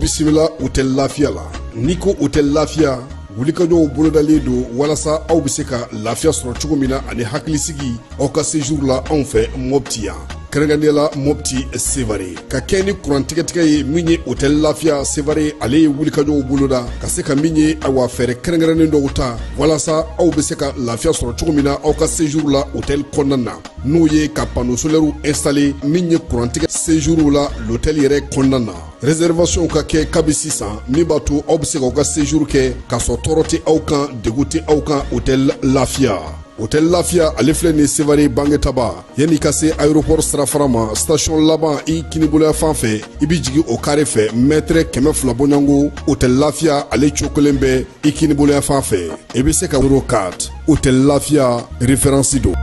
Bisimila hôtel Lafia la niko hôtel Lafia wulikajɔw bolodalen do walasa aw bɛ se ka lafiya sɔrɔ cogo min na ani hakilisigi aw ka séjour la anw fɛ Mopti yan kɛrɛnkɛrɛnnenya Mopti Sevare ka kɛ ni kurantigɛtigɛ ye min ye hôtel Lafia Sevare ale ye wulikajɔw boloda ka se ka min ye awa fɛɛrɛ kɛrɛnkɛrɛnnen dɔw ta walasa aw bɛ se ka lafiya sɔrɔ cogo min na aw ka séjour la hôtel kɔnɔna na n'o ye ka panneau solaire installé min ye kurantigɛ séjour la l'hôtel yɛrɛ kɔnɔna na réservation ka kɛ kabi sisan min b'a to aw bɛ se k'aw ka séjour kɛ k'a sɔrɔ tɔɔrɔ tɛ aw kan degun tɛ aw kan hôtel Lafia. Hôtel Lafia ale filɛ nin Sevare bangetaba yanni ka se aéroport sirafara ma station laban i kiniboloya fan fɛ i bi jigin o carré fɛ mètre 200 bɔɲango hôtel Lafia ale cokolen bɛ i kiniboloya fan fɛ i bɛ se ka 04 hôtel Lafia référence do.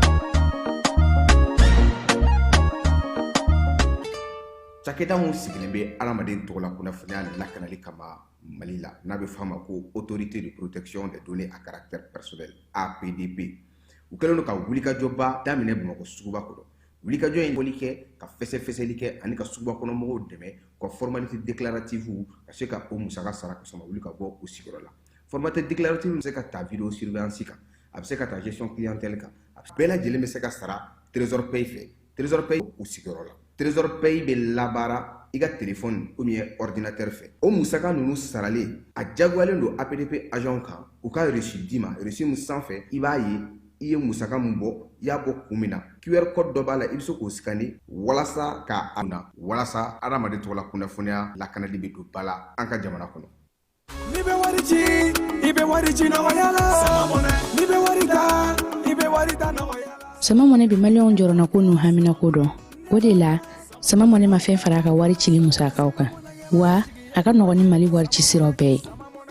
Cakɛda mun sigilen bɛ adamaden tɔgɔ la kunnafoniya lakanali kama Mali la n'a bɛ f'a ma ko autorité de protection des données à caractère personnel APDP u kɛlen don ka wulikajɔba daminɛ Bamakɔ suguba kɔnɔ wulikajɔ in bɔli kɛ ka fɛsɛfɛsɛli kɛ ani ka suguba kɔnɔ mɔgɔw dɛmɛ ka formalité déclarative ka se ka o musaka sara ka sɔrɔ wuli ka bɔ o sigiyɔrɔ la formalité déclarative bɛ se ka ta vidéo surveillance kan a bɛ se ka ta gestion clientèle kan bɛɛ lajɛlen bɛ se ka sara trésor paye fɛ trésor paye o sigiyɔrɔ la trésor paye bɛ labaara i ka téléphone ou bien ordinateur fɛ o musaka ninnu saralen a jagoyalen don APDP agent kan u ka reçu d'i ma reçu min sanfɛ i b'a ye i ye musaka min bɔ i y'a bɔ kun min na QR code dɔ b'a la i bɛ se k'o scanner walasa ka na walasa adamaden tɔgɔ la kunnafoniya lakanali bɛ don ba la an ka jamana kɔnɔ. Ni bɛ wari ci i bɛ wari ci nɔgɔya la sama mɔnɛ ni bɛ wari da i bɛ wari da nɔgɔya la sama mɔnɛ bi maliyɛnw jɔrɔna ko n'u hamina ko dɔn o de la sama mɔnɛ ma fɛn fara a ka wari cili musakaw kan wa a ka nɔgɔn ni Mali wari ci siraw bɛɛ ye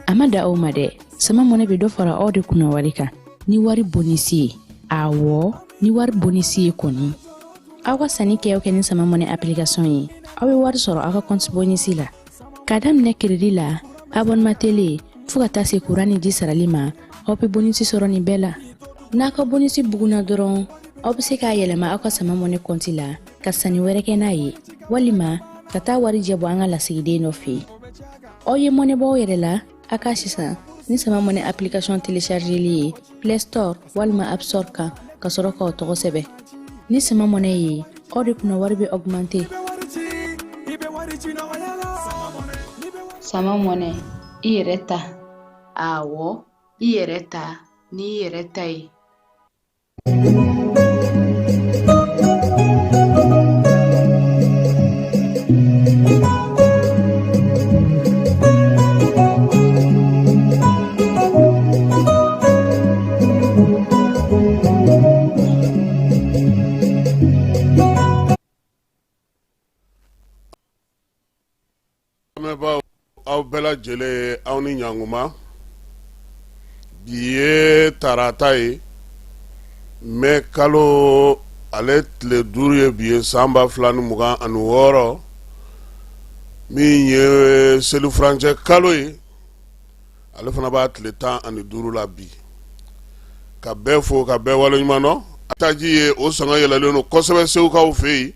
a ma da aw ma dɛ sama mɔnɛ bɛ dɔ fara aw de kunna wari kan ni wari bonisi ye awɔ ni wari bonisi ye kɔni aw ka sanni kɛ ni sama mɔnɛ application ye aw bɛ wari sɔrɔ aw ka compte bonisi la ka daminɛ crédit la abonnement télé fo ka taa se courant ni ji sarali ma aw bɛ bonisi sɔrɔ nin bɛɛ la n'a ka bonisi buguna dɔrɔn aw bɛ se k'a yɛlɛma aw ka sama mɔnɛ compte la ka sanni wɛrɛ kɛ n'a ye walima ka taa wari jɛ bɔ an ka lasigiden dɔ fɛ yen aw ye mɔnɛbɔw yɛrɛ la a ka sisan ni sama mɔnɛ application téléchargeli ye Play Store walima App Store kan ka sɔrɔ k'aw tɔgɔ sɛbɛn ni sama mɔnɛ ye aw de kunna wari bɛ augmenter sama mɔnɛ i yɛrɛ ta awɔ i yɛrɛ ta ni i yɛrɛ ta ye. Aw bɛɛ lajɛlen aw ni ɲankuma bi ye tarata ye mai kalo ale tile 5 ye bi ye san 2026 min ye selifurancɛ kalo ye ale fana b'a tile 15 la bi ka bɛɛ fo ka bɛɛ waleɲuman dɔn ataji ye o sɔngɔ yɛlɛlen don kosɛbɛ segukaw fɛ yen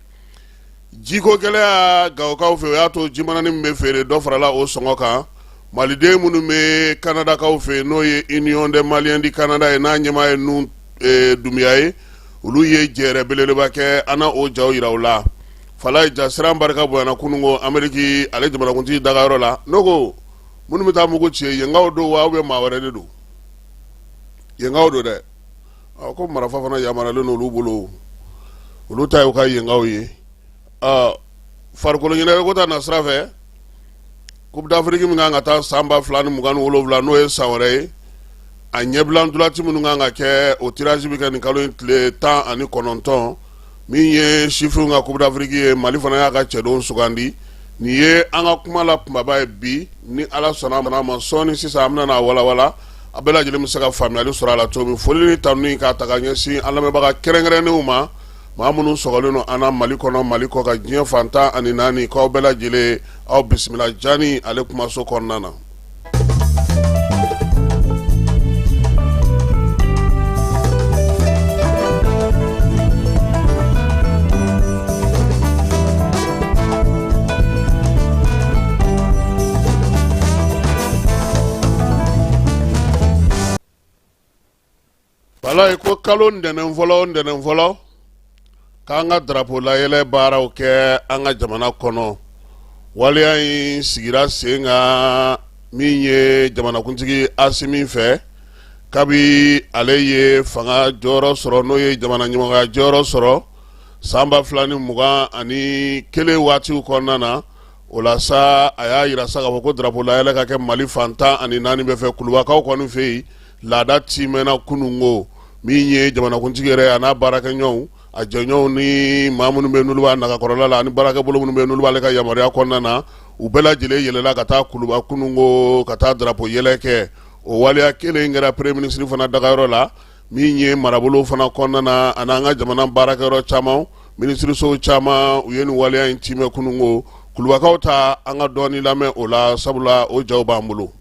jiko gɛlɛya gawokaw fɛ o y'a to jimanani min bɛ feere dɔ farala o sɔngɔ kan maliden minnu bɛ Kanadakaw fɛ n'o ye Union des Maliens du Canada ye n'a ɲɛmaa ye nun Dumiya ye olu ye jɛrɛ belebeleba kɛ an na o jaw yira u la fala ja siran barika bonyana kunungo Ameriki ale jamanakuntigi dagayɔrɔ la n'o ko minnu bɛ taa mugu ci yenkaw don wa ou maa wɛrɛ de don yenkaw don dɛ ko marafa fana yamaralen olu bolo olu ta ye u ka yenkaw ye farikolo ɲɛnajɛ ko ta na sira fɛ Coupe d'Afrique min kan ka taa san 2027 n'o ye san wɛrɛ ye a ɲɛbila ntolanci minnu kan ka kɛ o tirage bɛ kɛ nin kalo in tile 19 min ye sifinw ka Coupe d'Afrique ye Mali fana y'a ka cɛdon sugandi nin ye an ka kuma la kumaba ye bi ni Ala sɔnna ma sɔɔni sisan an bɛna n'a walawala a bɛɛ lajɛlen bɛ se ka faamuyali sɔrɔ a la cogo min foli ni tanu in k'a ta ka ɲɛsin an lamɛnbaga kɛrɛnkɛrɛnnenw ma maa minnu sɔgɔlen don an na Mali kɔnɔ Mali kɔ ka diɲɛ fan 14 k'aw bɛɛ lajɛlen aw bisimila Jani ale kumaso kɔnɔna na. Wala ko kalo ndɛnɛn fɔlɔ k'an ka drapeau layɛlɛ baaraw kɛ an ka jamana kɔnɔ waleya in sigira sen kan min ye jamanakuntigi Asimi fɛ kabi ale ye fanga jɔyɔrɔ sɔrɔ n'o ye jamana ɲɛmɔgɔya jɔyɔrɔ sɔrɔ san 2021 waatiw kɔnɔna na o la sa a y'a yira sa k'a fɔ ko drapeau layɛlɛ ka kɛ Mali fan 14 bɛɛ fɛ kulubakaw kɔni fɛ yen laada timɛna kunungo min ye jamanakuntigi yɛrɛ a n'a baarakɛɲɔgɔnw a jɛɲɔgɔnw ni maa minnu bɛ n'olu b'a nagakɔrɔla la ani baarakɛbolo minnu bɛ n'olu b'ale ka yamaruya kɔnɔna na u bɛɛ lajɛlen yɛlɛla ka taa kuluba kunungo ka taa drapeau yɛlɛ kɛ o waleya kelen kɛra premier ministre fana dagayɔrɔ la min ye marabolo fana kɔnɔna na ani an ka jamana baarakɛyɔrɔ caman ministresow caman u ye nin waleya in timɛ kunungo kulubakaw ta an ka dɔɔni lamɛn o la sabula o jaw b'an bolo.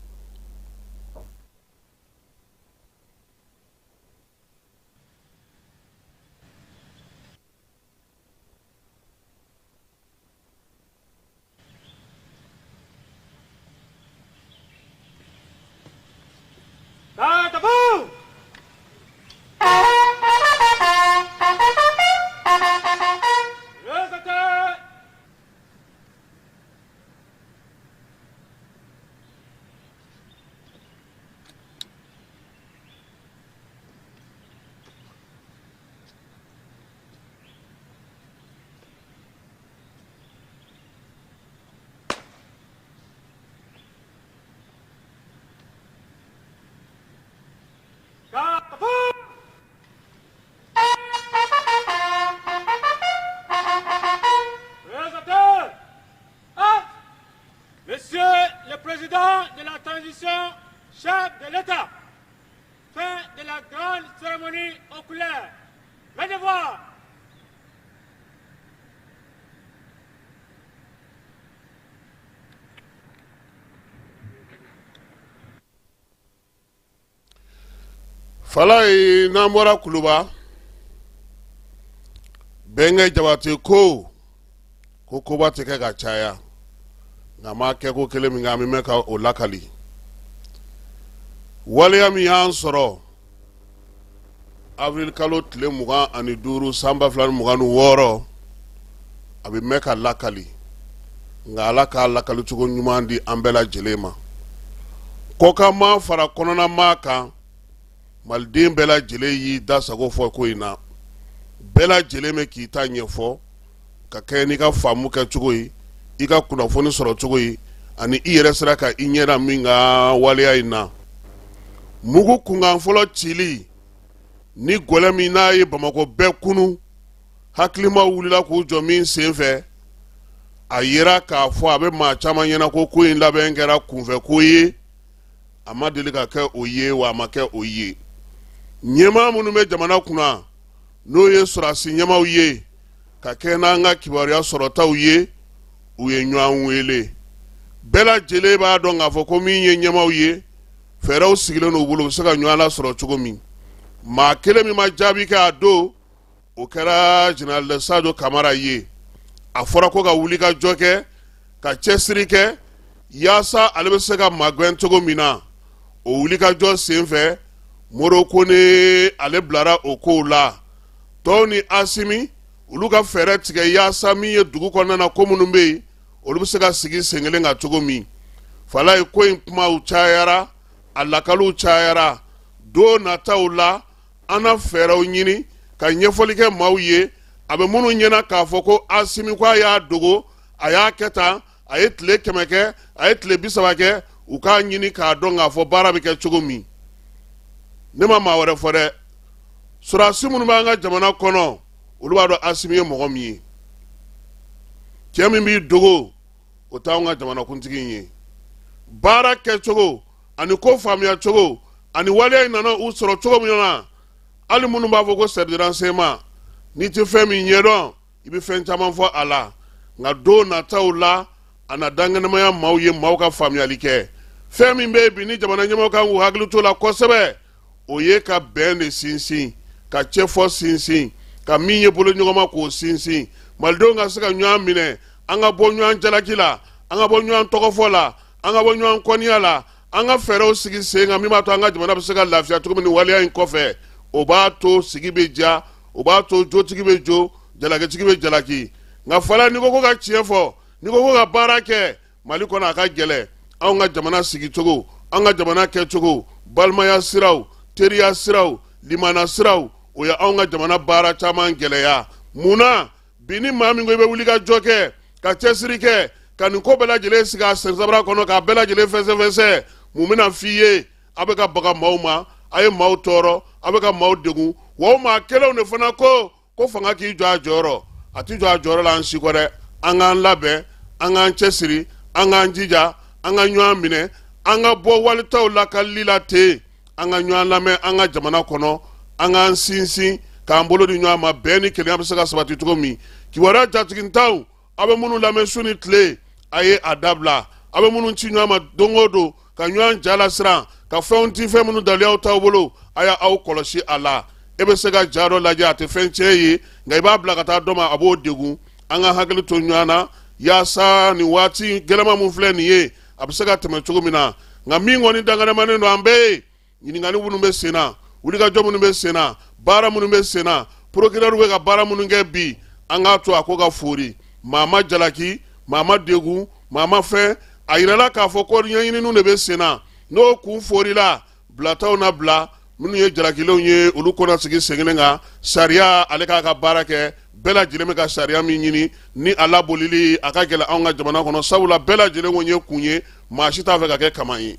Monsieur le Président de la transition, chef de l'État, fin de la grande cérémonie oculaire. Venez voir. Falai namora kuluba benge jabati ko ba teke ka caya nga ma ke ko kele mi nga mi meka o lakali waleya mi y'an sɔrɔ avril kalo tile 25 sanba 2026 a bɛ mɛn ka lakali nga ala k'a lakali cogo ɲuman di an bɛɛ lajɛlen ma kɔkama fara kɔnɔna maa kan maliden bɛɛ lajɛlen y'i da sago fɔ ko in na bɛɛ lajɛlen bɛ k'i ta ɲɛfɔ ka kɛ n'i ka faamu kɛ cogo ye i ka kunnafoni sɔrɔ cogo ye ani i yɛrɛ sera ka i ɲɛda min ka waleya in na mugu kunkan fɔlɔ cili ni gɔlɛ min n'a ye Bamakɔ bɛɛ kunu hakilima wulila k'u jɔ min senfɛ a yera k'a fɔ a bɛ maa caman ɲɛna ko in labɛn kɛra kunfɛ ko ye a ma deli ka kɛ o ye wa a ma kɛ o ye ɲɛmaa minnu bɛ jamana kunna n'o ye sɔrɔdasi ɲɛmaaw ye ka kɛ n'an ka kibaruya sɔrɔtaw ye u ye ɲɔgɔn wele bɛɛ lajɛlen b'a dɔn k'a fɔ ko min ye ɲɛmaaw ye fɛɛrɛw sigilen n'u bolo u bɛ se ka ɲɔgɔn lasɔrɔ cogo min maa kelen min ma jaabi kɛ a don o kɛra Général Sadio Kamara ye a fɔra ko ka wuli ka jɔ kɛ ka cɛsiri kɛ yaasa ale bɛ se ka magɛn cogo min na o wuli ka jɔ senfɛ Moro Kone ale bilara o kow la tɔw ni Asimi olu ka fɛɛrɛ tigɛ yaasa min ye dugu kɔnɔna na ko minnu bɛ yen olu bɛ se ka sigi sen kelen kan cogo min fala ye ko in kumaw cayara a lakaliw cayara don nataw la an na fɛɛrɛw ɲini ka ɲɛfɔli kɛ maaw ye a bɛ minnu ɲɛna k'a fɔ ko Asimi ko a y'a dogo a y'a kɛ tan a ye tile 100 kɛ a ye tile 30 kɛ u k'a ɲini k'a dɔn k'a fɔ baara bɛ kɛ cogo min ne ma maa wɛrɛ fɔ dɛ sɔrɔdasi minnu b'an ka jamana kɔnɔ olu b'a dɔn Asimi ye mɔgɔ min ye cɛ min b'i dogo o t'anw ka jamanakuntigi ye baara kɛcogo ani ko faamuya cogo ani waleya in nana u sɔrɔ cogo min na hali minnu b'a fɔ ko service de renseignement n'i tɛ fɛn min ɲɛdɔn i bɛ fɛn caman fɔ a la nka don nataw la a na danganamaya maaw ye maaw ka faamuyali kɛ fɛn min bɛ yen bi ni jamana ɲɛmɔgɔ kan k'u hakili to la kosɛbɛ o ye ka bɛn de sinsin ka cɛfɔ sinsin ka min ye bolo ɲɔgɔnma k'o sinsin malidenw ka se ka ɲɔgɔn minɛ an ka bɔ ɲɔgɔn jalaki la an ka bɔ ɲɔgɔn tɔgɔfɔ la an ka bɔ ɲɔgɔn kɔniya la an ka fɛɛrɛw sigi sen kan min b'a to an ka jamana bɛ se ka lafiya cogo min ni waleya in kɔfɛ o b'a to sigi bɛ diya o b'a to jotigi bɛ jo jalakitigi bɛ jalaki nka fɔla n'i ko ko ka tiɲɛ fɔ n'i ko ko ka baara kɛ mali kɔnɔ a ka gɛlɛ anw ka jamana sigicogo an ka jamana kɛcogo balimaya siraw teriya siraw limana siraw o ye anw ka jamana baara caman gɛlɛya munna bi ni maa min ko i bɛ wuli ka jɔ kɛ ka cɛsiri kɛ ka nin ko bɛɛ lajɛlen sigi a sensabara kɔnɔ k'a bɛɛ lajɛlen fɛsɛfɛsɛ mun bɛna f'i ye a bɛ ka baga maaw ma a ye maaw tɔɔrɔ a bɛ ka maaw degun wa o maa kelenw de fana ko fanga k'i jɔ a jɔyɔrɔ a ti jɔ a jɔyɔrɔ la an si kɔ dɛ an k'an labɛn an k'an cɛsiri an k'an jija an ka ɲɔgɔn minɛ an ka bɔ walitaw la ka lila ten an ka ɲɔgɔn lamɛn an ka jamana kɔnɔ an k'an sinsin k'an bolo di ɲɔgɔn ma bɛn ni kelenya bɛ se ka sabati cogo min kibaruya jatigintaw a bɛ minnu lamɛn su ni tile a ye a dabila a bɛ minnu ci ɲɔgɔn ma don o don ka ɲɔgɔn jala siran ka fɛnw ti fɛn minnu daliyaw t'aw bolo a y'aw kɔlɔsi a la e bɛ se ka ja dɔ lajɛ a tɛ fɛn tiɲɛ ye nka i b'a bila ka taa dɔ ma a b'o degun an ka hakili to ɲɔgɔn na yaasa nin waati gɛlɛma min filɛ nin ye a bɛ se ka tɛmɛ cogo min na nka min kɔni danganamanen don an bɛɛ ye ɲininkali minnu bɛ sen na wulikajɔ minnu bɛ sen na baara minnu bɛ sen na procureur bɛ ka baara minnu kɛ bi an k'a to a ko ka fori maa ma jalaki maa ma degun maa ma fɛn a yirala k'a fɔ ko ɲɛɲininiw de bɛ sen na n'o kun forila bilataw na bila minnu ye jalakilenw ye olu kɔnɔ sigi sen kelen kan sariya ale k'a ka baara kɛ bɛɛ lajɛlen bɛ ka sariya min ɲini ni a labolili a ka gɛlɛn anw ka jamana kɔnɔ sabula bɛɛ lajɛlen ko ye kun ye maa si t'a fɛ ka kɛ kama ye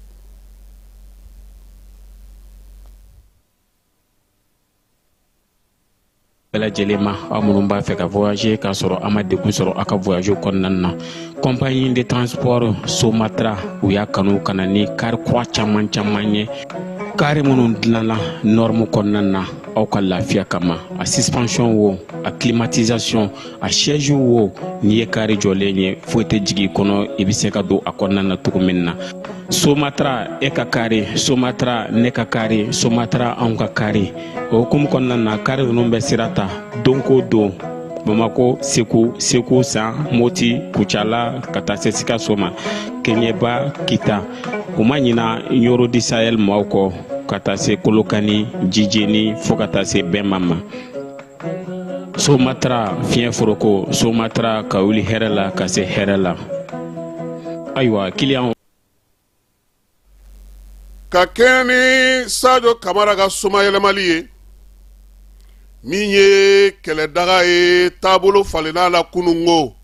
bɛɛ lajɛlen ma aw minnu b'a fɛ ka voyager k'a sɔrɔ a ma degun sɔrɔ a ka voyage kɔnɔna na compagnie de transport Somatra u y'a kanu ka na ni kari kura caman ye kari minnu dilanna norme kɔnɔna na aw ka lafiya kama a suspension wo a climatisation a siège wo n'i ye kari jɔlen ye foyi tɛ jigin kɔnɔ i bɛ se ka don a kɔnɔna na cogo min na Somatra e ka kari Somatra ne ka kari Somatra anw ka kari o hukumu kɔnɔna na kari ninnu bɛ sira ta don ko don Bamako Segu San Moti Kucala ka taa se Sikaso ma Keɲeba Kita u ma ɲina Yoro di Sahel maaw kɔ ka taa se Kolokani Jijeni fo ka taa se Bɛnma ma Somatra fiɲɛ foroko Somatra ka wuli hɛrɛ la ka se hɛrɛ la ayiwa client ka kɛɲɛ ni Sadio Kamara ka soma yɛlɛmali ye min ye kɛlɛdaga ye taabolo falenna la kunungo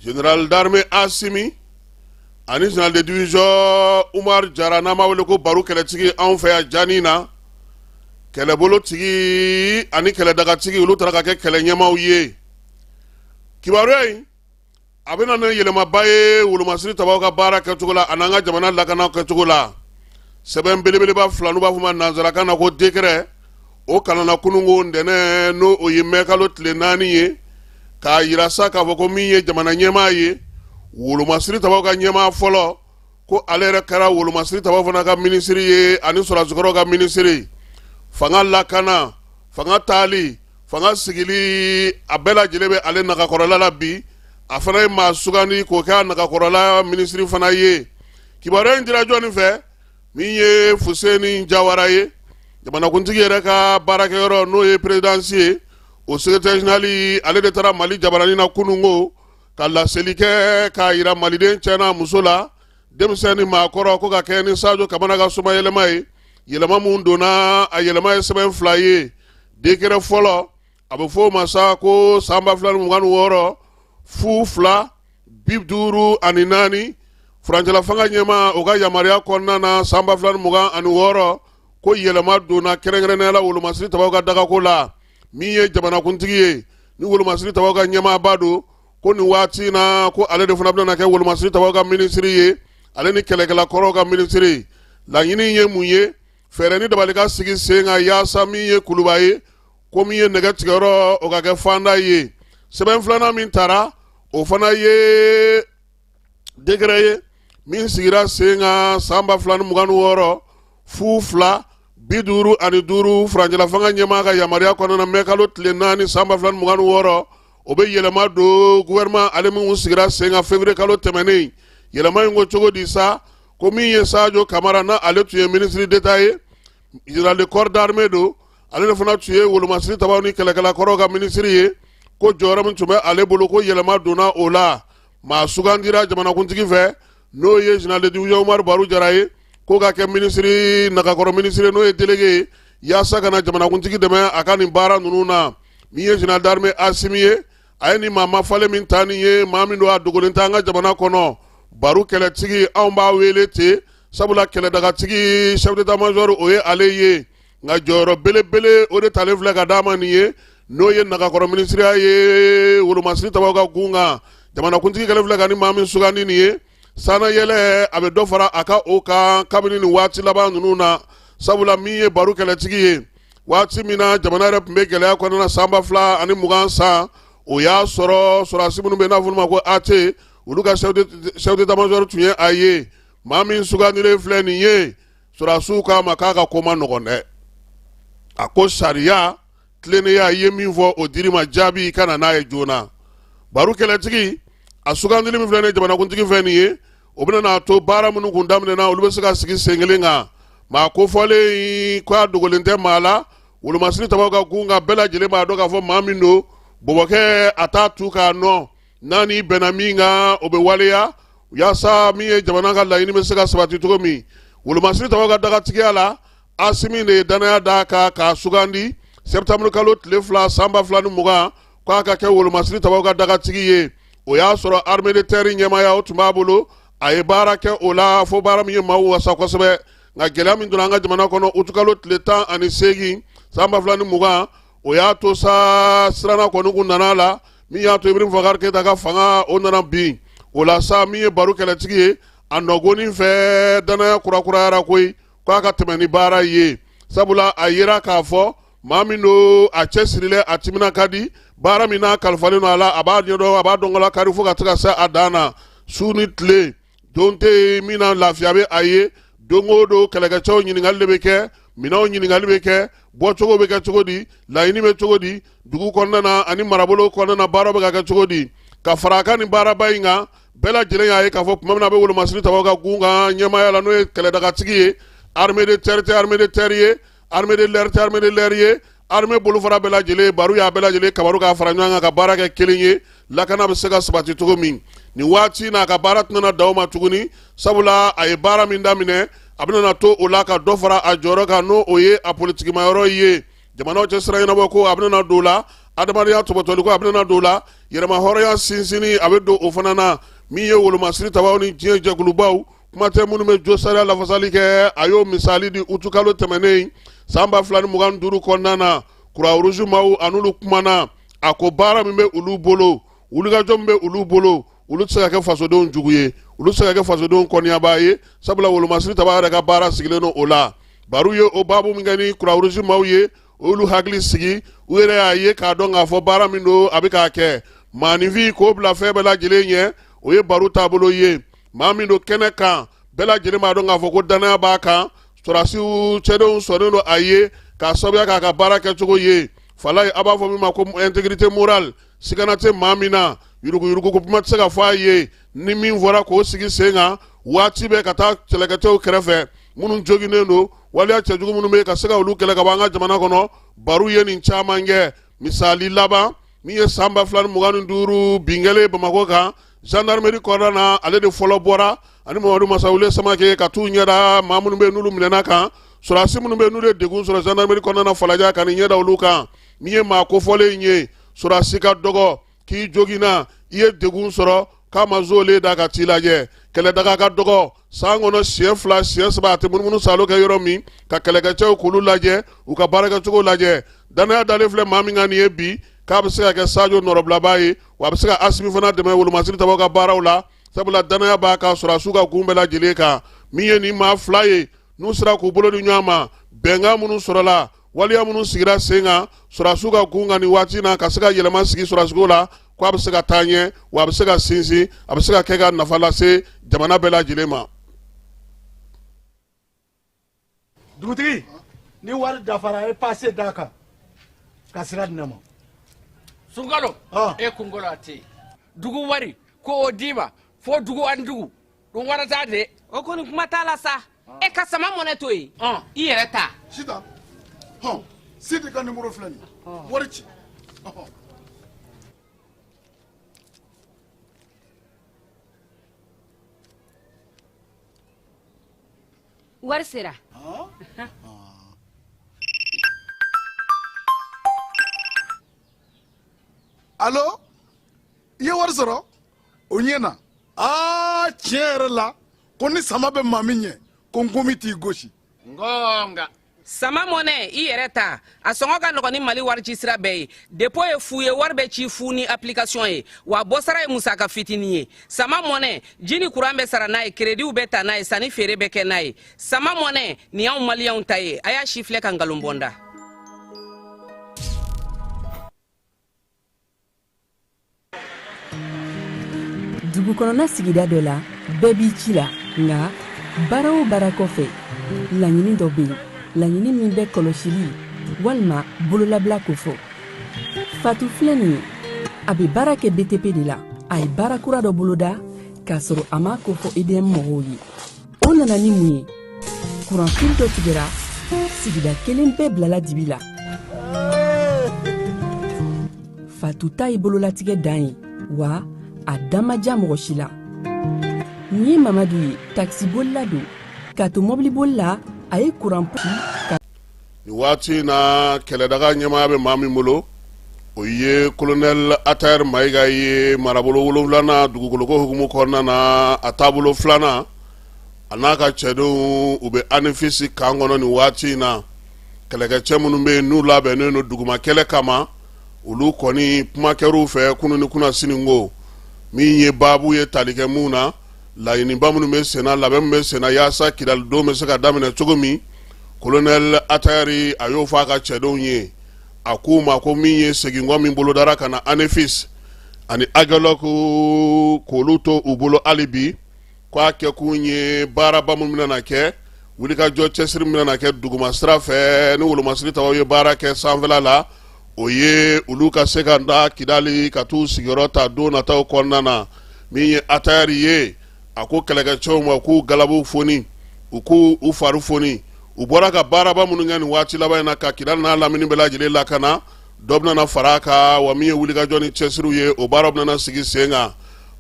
général d'armée Asimi ani général de division Umar Jara n'an b'a wele ko baro kɛlɛtigi anw fɛ yan Jani na kɛlɛbolotigi ani kɛlɛdagatigi olu taara ka kɛ kɛlɛ ɲɛmaaw ye kibaruya in a bɛ na ni yɛlɛmaba ye wolomasiri tabaw ka baara kɛcogo la ani an ka jamana lakana kɛcogo la sɛbɛn belebeleba fila n'u b'a fɔ ma nanzarakan na ko décret o kalanna kunungo ntɛnɛn n'o o ye mɛkalo tile 4 ye k'a yira sa k'a fɔ ko min ye jamana ɲɛmaa ye wolomasiri tabaw ka ɲɛmaa fɔlɔ ko ale yɛrɛ kɛra wolomasiri tabaw fana ka minisiri ye ani sɔrɔsikɔrɔw ka minisiri fanga lakana fanga taali fanga sigili a bɛɛ lajɛlen bɛ ale nagakɔrɔla la bi a fana ye maa sugandi k'o kɛ a nagakɔrɔla minisiri fana ye kibaruya in dira jɔnni fɛ min ye Fuseni Jawara ye jamanakuntigi yɛrɛ ka baarakɛyɔrɔ n'o ye présidence ye o secrétaire général ale de taara Mali jabaranin na kunungo ka laseli kɛ k'a yira maliden cɛ n'a muso la denmisɛn ni maakɔrɔ ko ka kɛ ni Sadio Kamara ka soma yɛlɛma ye yɛlɛma mun donna a yɛlɛma ye sɛbɛn 2 ye décret fɔlɔ a bɛ fɔ o ma sa ko san 2026 fu 254 furancɛla fanga ɲɛma o ka yamaruya kɔnɔna na san 2026 ko yɛlɛma donna kɛrɛnkɛrɛnnenya la wolomasiri tabaw ka dagako la min ye jamanakuntigi ye ni wolomasiri tabaw ka ɲɛmaaba don ko nin waati na ko ale de fana bɛna kɛ wolomasiri tabaw ka minisiri ye ale ni kɛlɛkɛla kɔrɔw ka minisiri laɲini ye mun ye fɛɛrɛ ni dabali ka sigi sen kan yaasa min ye kuluba ye ko min ye nɛgɛ tigɛyɔrɔ o ka kɛ fanda ye sɛbɛn filanan min tara o fana ye décret ye min sigira sen kan san 2026 fu 255 furancɛla fanga ɲɛmaa ka yamaruya kɔnɔna mɛ kalo tile 4 san 2026 o bɛ yɛlɛma don gouvernement ale min sigira sen kan février kalo tɛmɛnen yɛlɛma in ko cogo di sa ko min ye Sadio Kamara na ale tun ye ministre d'État ye général de corps d'armée do ale de fana tun ye wolomasiri tabaw ni kɛlɛkɛla kɔrɔw ka ministre ye ko jɔyɔrɔ min tun bɛ ale bolo ko yɛlɛma donna o la maa sugandira jamanakuntigi fɛ n'o ye général de division Umaru Baru Jara ye ko ka kɛ ministre nagakɔrɔ ministre n'o ye délégué ye yaasa ka na jamanakuntigi dɛmɛ a ka nin baara ninnu na min ye général d'armée Asimi ye a ye nin maa mafalen min ta nin ye maa min don a dogolen tɛ an ka jamana kɔnɔ Baru kɛlɛtigi anw b'a wele ten sabula kɛlɛdagatigi chef d'état-major o ye ale ye nka jɔyɔrɔ belebele o de talen filɛ ka d'a ma nin ye n'o ye nagakɔrɔ minisiriya ye wolomasiri tabaw ka gun kan jamanakuntigi kɛlen filɛ ka ni maa min sugandi nin ye sana yɛlɛ a bɛ dɔ fara a ka o kan kabini nin waati laban ninnu na sabula min ye Baru kɛlɛtigi ye waati min na jamana yɛrɛ tun bɛ gɛlɛya kɔnɔna san 2020 san o y'a sɔrɔ sɔrɔdasi minnu bɛ n'a fɔ olu ma ko AT olu ka chef d'état-major tun ye a ye maa min sugandilen filɛ nin ye sɔrɔdasiw k'a ma k'a ka ko ma nɔgɔn dɛ a ko sariya tilennenya ye min fɔ o diri ma jaabi ka na n'a ye joona Baru kɛlɛtigi a sugandili min filɛ nin jamanakuntigi fɛ nin ye o bɛna n'a to baara minnu kun daminɛna olu bɛ se ka sigi sen kelen kan maa kofɔlen ko a dogolen tɛ maa la wolomasiri tabaw ka gun kan bɛɛ lajɛlen b'a dɔn k'a fɔ maa min don bɔbɔkɛ a t'a tu k'a nɔ n'a ni bɛnna min kan o bɛ waleya yaasa min ye jamana ka laɲini bɛ se ka sabati cogo min wolomasiri tabaw ka dagatigiya la Asimi de ye danaya d'a kan k'a sugandi septembre kalo tile 2 san 2020 k'a ka kɛ wolomasiri tabaw ka dagatigi ye o y'a sɔrɔ armée de terre ɲɛmaaya o tun b'a bolo a ye baara kɛ o la fo baara min ye maaw wasa kosɛbɛ nka gɛlɛya min donna an ka jamana kɔnɔ utu kalo tile 18 san 2020 o y'a to sa siranna kɔni kun nana la min y'a to Ibrahim Boubacar Keita ka fanga o nana bin o la sa min ye Baru kɛlɛtigi ye a nɔgɔnin fɛ danaya kurakurayara koyi k'a ka tɛmɛ ni baara ye sabula a yera k'a fɔ maa min don a cɛsirilen a timina ka di baara min n'a kalifalen don a la a b'a ɲɛdɔn a b'a dɔn la kari fo ka se ka se a dan na su ni tile don tɛ yen min na lafiya bɛ a ye don o don kɛlɛkɛcɛw ɲininkali de bɛ kɛ minɛnw ɲininkali bɛ kɛ bɔcogo bɛ kɛ cogo di laɲini bɛ cogo di dugu kɔnɔna na ani marabolo kɔnɔna na baara bɛ ka kɛ cogo di ka fara a kan nin baaraba in kan bɛɛ lajɛlen y'a ye k'a fɔ tuma min na a bɛ wolomasiri tabaw ka gun kan ɲɛmaaya la n'o ye kɛlɛdagatigi ye armée de terre tɛ armée de terre ye armée de l'air tɛ armée de l'air ye armée bolofara bɛɛ lajɛlen Baru y'a bɛɛ lajɛlen kabaru k'a fara ɲɔgɔn kan ka baara kɛ kelen ye lakana bɛ se ka sabati cogo min nin waati n'a ka baara tɛna da o ma tuguni sabula a ye baara min daminɛ a bɛna to o la ka dɔ fara a jɔyɔrɔ kan n'o o ye a politikimayɔrɔ ye jamanaw cɛ sira ɲɛnabɔ ko a bɛna don o la adamadenya tɔbɔtɔli ko a bɛna don o la yɛrɛma hɔrɔnya sinsinni a bɛ don o fana na min ye wolomasiri tabaw ni diɲɛ jɛkulubaw kuma tɛ minnu bɛ jo sariya lafasali kɛ a y'o misali di utu kalo tɛmɛnen san 2025 kɔnɔna na kura rouge maaw an'olu kumana a ko baara min bɛ olu bolo wulikajɔ min bɛ olu bolo olu tɛ se ka kɛ fasodenw jugu ye olu tɛ se ka kɛ fasodenw kɔniyaba ye sabula wolomasiri tabaw yɛrɛ ka baara sigilen don o la Baru ye o baabu min kɛ ni kura rouge maaw ye olu hakili sigi u yɛrɛ y'a ye k'a dɔn k'a fɔ baara min don a bɛ k'a kɛ maanifin k'o bila fɛn bɛɛ lajɛlen ɲɛ o ye Baru taabolo ye maa min don kɛnɛ kan bɛɛ lajɛlen b'a dɔn k'a fɔ ko danaya b'a kan sɔrɔdasiw cɛdenw sɔnnen don a ye k'a sababuya k'a ka baara kɛcogo ye falaye a b'a fɔ min ma ko intégrité morale sigana tɛ maa min na yuruguyurugu ko kuma tɛ se ka fɔ a ye ni min fɔra k'o sigi sen kan waati bɛɛ ka taa kɛlɛkɛcɛw kɛrɛfɛ minnu joginnen don waliya cɛjugu minnu bɛ ka se ka olu kɛlɛ ka bɔ an ka jamana kɔnɔ Baru ye nin caman kɛ misali laban min ye san 2025 binkɛlen Bamakɔ kan gendarmerie kɔnɔna na ale de fɔlɔ bɔra ani Mamadu Masawule Samake ka t'u ɲɛda maa minnu bɛ yen n'olu minɛna kan sɔrɔdasi minnu bɛ yen n'olu ye degun sɔrɔ gendarmerie kɔnɔna na Falaja ka nin ɲɛda olu kan min ye maa kofɔlen ye sɔrɔdasi ka dɔgɔ k'i joginna i ye degun sɔrɔ k'a ma zole da ka t'i lajɛ kɛlɛ daga ka dɔgɔ san kɔnɔ siɲɛ 2 siɲɛ 7 a tɛ munumunu salo kɛ yɔrɔ min ka kɛlɛkɛcɛw k'olu lajɛ u ka baarakɛcogo lajɛ danaya dalen filɛ maa min ka nin ye bi k'a bɛ se ka kɛ Sadio nɔrɔbilaba ye wa a bɛ se ka Asimi fana dɛmɛ Wolomasiri Tabaw ka baaraw la sabula danaya b'a ka sɔrɔ a su ka kun bɛɛ lajɛlen kan min ye nin maa 2 ye n'u sera k'u bolo di ɲɔgɔn ma bɛnkan minnu sɔrɔla waliya minnu sigira sen kan sɔrɔdasiw ka kun kan nin waati na ka se ka yɛlɛma sigi sɔrɔdasiw la ko a bɛ se ka taa ɲɛ wa a bɛ se ka sinsin a bɛ se ka kɛ ka nafa lase jamana bɛɛ lajɛlen ma. dugutigi ni wari dafara e passe d'a kan ka sira di ne ma. Sunkalo e kunkolo a tɛ yen dugu wari ko o d'i ma fo dugu ani dugu dun wara t'a de. o kɔni kuma t'a la sa e ka sama mɔnɛ to yen i yɛrɛ ta. Sitan Sidi ka numéro filɛ nin wari ci. wari sera. Allo i ye wari sɔrɔ o ɲɛna tiɲɛ yɛrɛ la ko ni sama bɛ maa min ɲɛ ko n komi t'i gosi. ngonga sama mɔnɛ i yɛrɛ ta a sɔngɔ ka nɔgɔn ni Mali wari ci sira bɛɛ ye dépôt ye fu ye wari bɛ ci fu ni application ye wa bɔsara ye musaka fitinin ye sama mɔnɛ ji ni courant bɛ sara n'a ye crédit bɛ ta n'a ye sanni feere bɛ kɛ n'a ye sama mɔnɛ nin y'anw maliyɛnw ta ye a y'a si filɛ ka nkalon bɔ n da. dugu kɔnɔna sigida dɔ la bɛɛ b'i ci la nka baara o baara kɔfɛ laɲini dɔ bɛ yen laɲini min bɛ kɔlɔsili walima bololabila ko fɔ Fatu filɛ nin ye a bɛ baara kɛ BTP de la a ye baara kura dɔ boloda k'a sɔrɔ a ma ko fɔ EDM mɔgɔw ye o nana ni mun ye kuran fili dɔ tigɛra sigida kelen bɛɛ bilala dibi la Fatu ta ye bololatigɛ dan ye wa a damaja mɔgɔ si la nin ye Mamadu ye taxibolila don ka to mɔbilibolila a ye kuran nin waati na kɛlɛdaga ɲɛmaa bɛ maa min bolo o ye colonel Atayɛri Mayiga ye marabolo 7nan dugukoloko hukumu kɔnɔna na a taabolo 2nan a n'a ka cɛdenw u bɛ anifisi kan kɔnɔ nin waati na kɛlɛkɛcɛ minnu bɛ yen n'u labɛnnen don duguma kɛlɛ kama olu kɔni kuma kɛr'u fɛ kunu ni kunasini ko min ye baabu ye tali kɛ mun na laɲiniba minnu bɛ senna labɛn min bɛ senna yaasa kidalidon bɛ se ka daminɛ cogo min colonel Atayɛri a y'o fɔ a ka cɛdenw ye a k'u ma ko min ye seginkɔ min bolodara ka na anefis ani agɛlɔk k'olu to u bolo hali bi k'a kɛ kun ye baaraba minnu bɛna kɛ wulikajɔ cɛsiri min bɛna kɛ duguma sira fɛ ni Wolomasiri Tabaw ye baara kɛ sanfɛla la o ye olu ka se ka da Kidali ka t'u sigiyɔrɔ ta don nataw kɔnɔna na min ye Atayɛri ye a ko kɛlɛkɛcɛw ma k'u galabu foni u k'u u fari foni u bɔra ka baaraba minnu kɛ nin waati laban in na ka Kidali n'a lamini bɛɛ lajɛlen lakana dɔ bɛna fara a kan wa min ye wulikajɔ ni cɛsiriw ye o baaraw bɛna sigi sen kan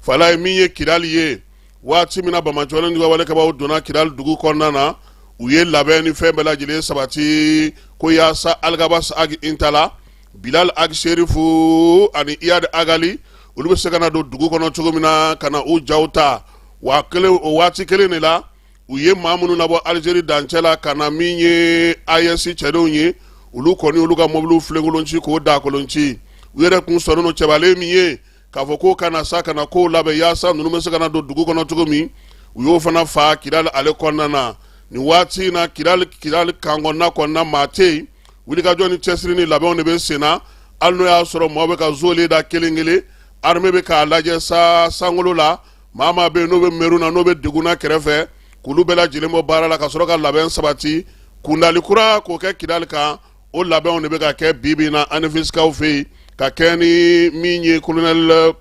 fala ye min ye Kidali ye waati min na Bamajɔlen ni walekɛbaw donna Kidali dugu kɔnɔna na u ye labɛn ni fɛn bɛɛ lajɛlen sabati ko yaasa Aligabas Agi Intala Bilal Agi Sherifu ani Iyad Agali olu bɛ se ka na don dugu kɔnɔ cogo min na ka na u jaw ta wa o waati kelen de la u ye maa minnu labɔ Aligérie dancɛ la ka na min ye AES cɛdenw ye olu kɔni olu ka mɔbiliw filenkolonci k'o dakolonci u yɛrɛ kun sɔnnen don cɛbalen min ye k'a fɔ k'o kana sa ka na k'o labɛn yaasa ninnu bɛ se ka na don dugu kɔnɔ cogo min u y'o fana fa Kidali ale kɔnɔna na nin waati in na Kidali kan kɔnɔna maa tɛ yen wulikajɔ ni cɛsiri ni labɛnw de bɛ sen na hali n'o y'a sɔrɔ mɔgɔ bɛ ka zole da kelen kelen armée bɛ k'a lajɛ sa sankolo la maa maa bɛ yen n'o bɛ mɛru na n'o bɛ duguna kɛrɛfɛ k'olu bɛɛ lajɛlen bɔ baara la ka sɔrɔ ka labɛn sabati kundali kura k'o kɛ Kidali kan o labɛnw de bɛ ka kɛ bi bi na anifisikaw fɛ yen ka kɛ ni min ye colonel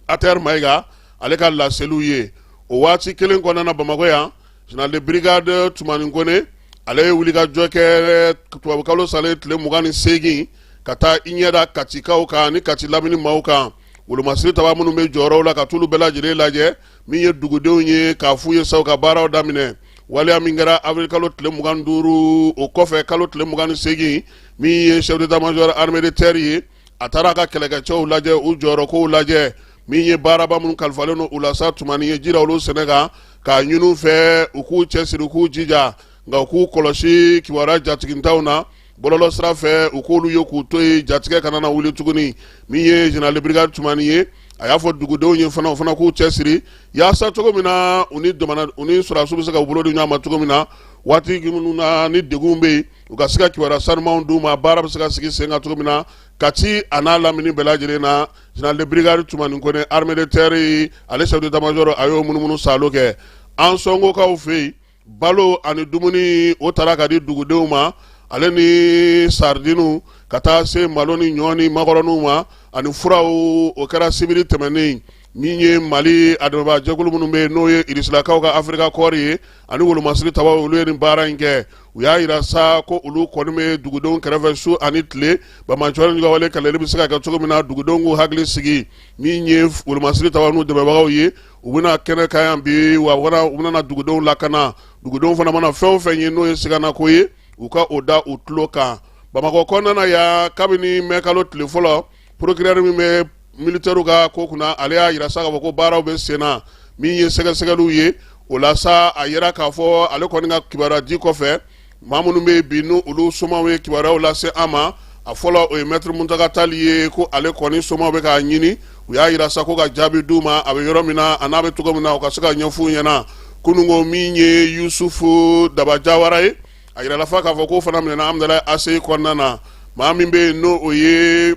Atayɛri Mayiga ale ka laseliw ye o waati kelen kɔnɔna na Bamakɔ yan général de brigade Tumani Kone ale ye wulikajɔ kɛ tubabukalo salen tile 28 ka taa i ɲɛda Katikaw kan ni Kati lamini maaw kan Wolomasiri Tabaw minnu bɛ jɔyɔrɔw la ka t'olu bɛɛ lajɛlen lajɛ min ye dugudenw ye k'a f'u ye saw ka baaraw daminɛ waleya min kɛra avril kalo tile 25 o kɔfɛ kalo tile 28 min ye chef d'état major armée de terre ye a taara a ka kɛlɛkɛcɛw lajɛ u jɔyɔrɔkow lajɛ min ye baaraba minnu kalifalen no u la sa tuma ni ye jira olu sɛnɛ kan k'a ɲini u fɛ u k'u cɛsiri u k'u jija nka u k'u kɔlɔsi kibaruya jatigintaw na bɔlɔlɔ sira fɛ u k'olu ye k'u to yen jatigɛ kana na wuli tuguni min ye général de brigade Tumani ye a y'a fɔ dugudenw ye fana o fana k'u cɛsiri yaasa cogo min na u ni sɔrɔdasiw bɛ se ka u bolo di ɲɔgɔn ma cogo min na waati minnu na ni degun bɛ yen u ka se ka kibaruya sanumanw d'u ma baara bɛ se ka sigi sen kan cogo min na Kati a n'a lamini bɛɛ lajɛlen na général de brigade Tumani Kone armée de terre ale chef d'état-major a y'o munumunu salo kɛ an sɔngokaw fɛ yen balo ani dumuni o taara ka di dugudenw ma ale ni sardinu ka taa se malo ni ɲɔ ni makɔrɔniw ma ani furaw o kɛra sibiri tɛmɛnen min ye Mali a dɛmɛbaga jɛkulu minnu bɛ yen n'o ye Irisilakaw ka Afirika kɔɔri ye ani wolomasiri tabaw olu ye nin baara in kɛ u y'a yira sa ko olu kɔni bɛ dugudenw kɛrɛfɛ su ani tile Bamacɔri ni ka wale kɛlɛli bɛ se ka kɛ cogo min na dugudenw k'u hakili sigi min ye wolomasiri tabaw n'u dɛmɛbagaw ye u bɛna kɛnɛ kan yan bi wa u bɛna dugudenw lakana dugudenw fana mana fɛn o fɛn ye n'o ye siganako ye u ka o da u tulo kan Bamakɔ kɔnɔna ya kabini mɛ kalo tile fɔlɔ procureur min bɛ militaire ka ko kunna ale y'a yira sa k'a fɔ ko baaraw bɛ sen na min ye sɛgɛsɛgɛliw ye o la sa a yira k'a fɔ ale kɔni ka kibaruya di kɔfɛ maa minnu bɛ yen bi n'olu somaw ye kibaruyaw lase an ma a fɔlɔ o ye maître Muntaka Tali ye ko ale kɔni somaw bɛ k'a ɲini u y'a yira sa ko ka jaabi d'u ma a bɛ yɔrɔ min na a n'a bɛ cogo min na u ka se ka ɲɛf'u ɲɛna kununko min ye Yusufu Daba Jawara ye a yirala fa k'a fɔ ko fana minɛna Amudalayi ACI kɔnɔna na maa min bɛ yen n'o o ye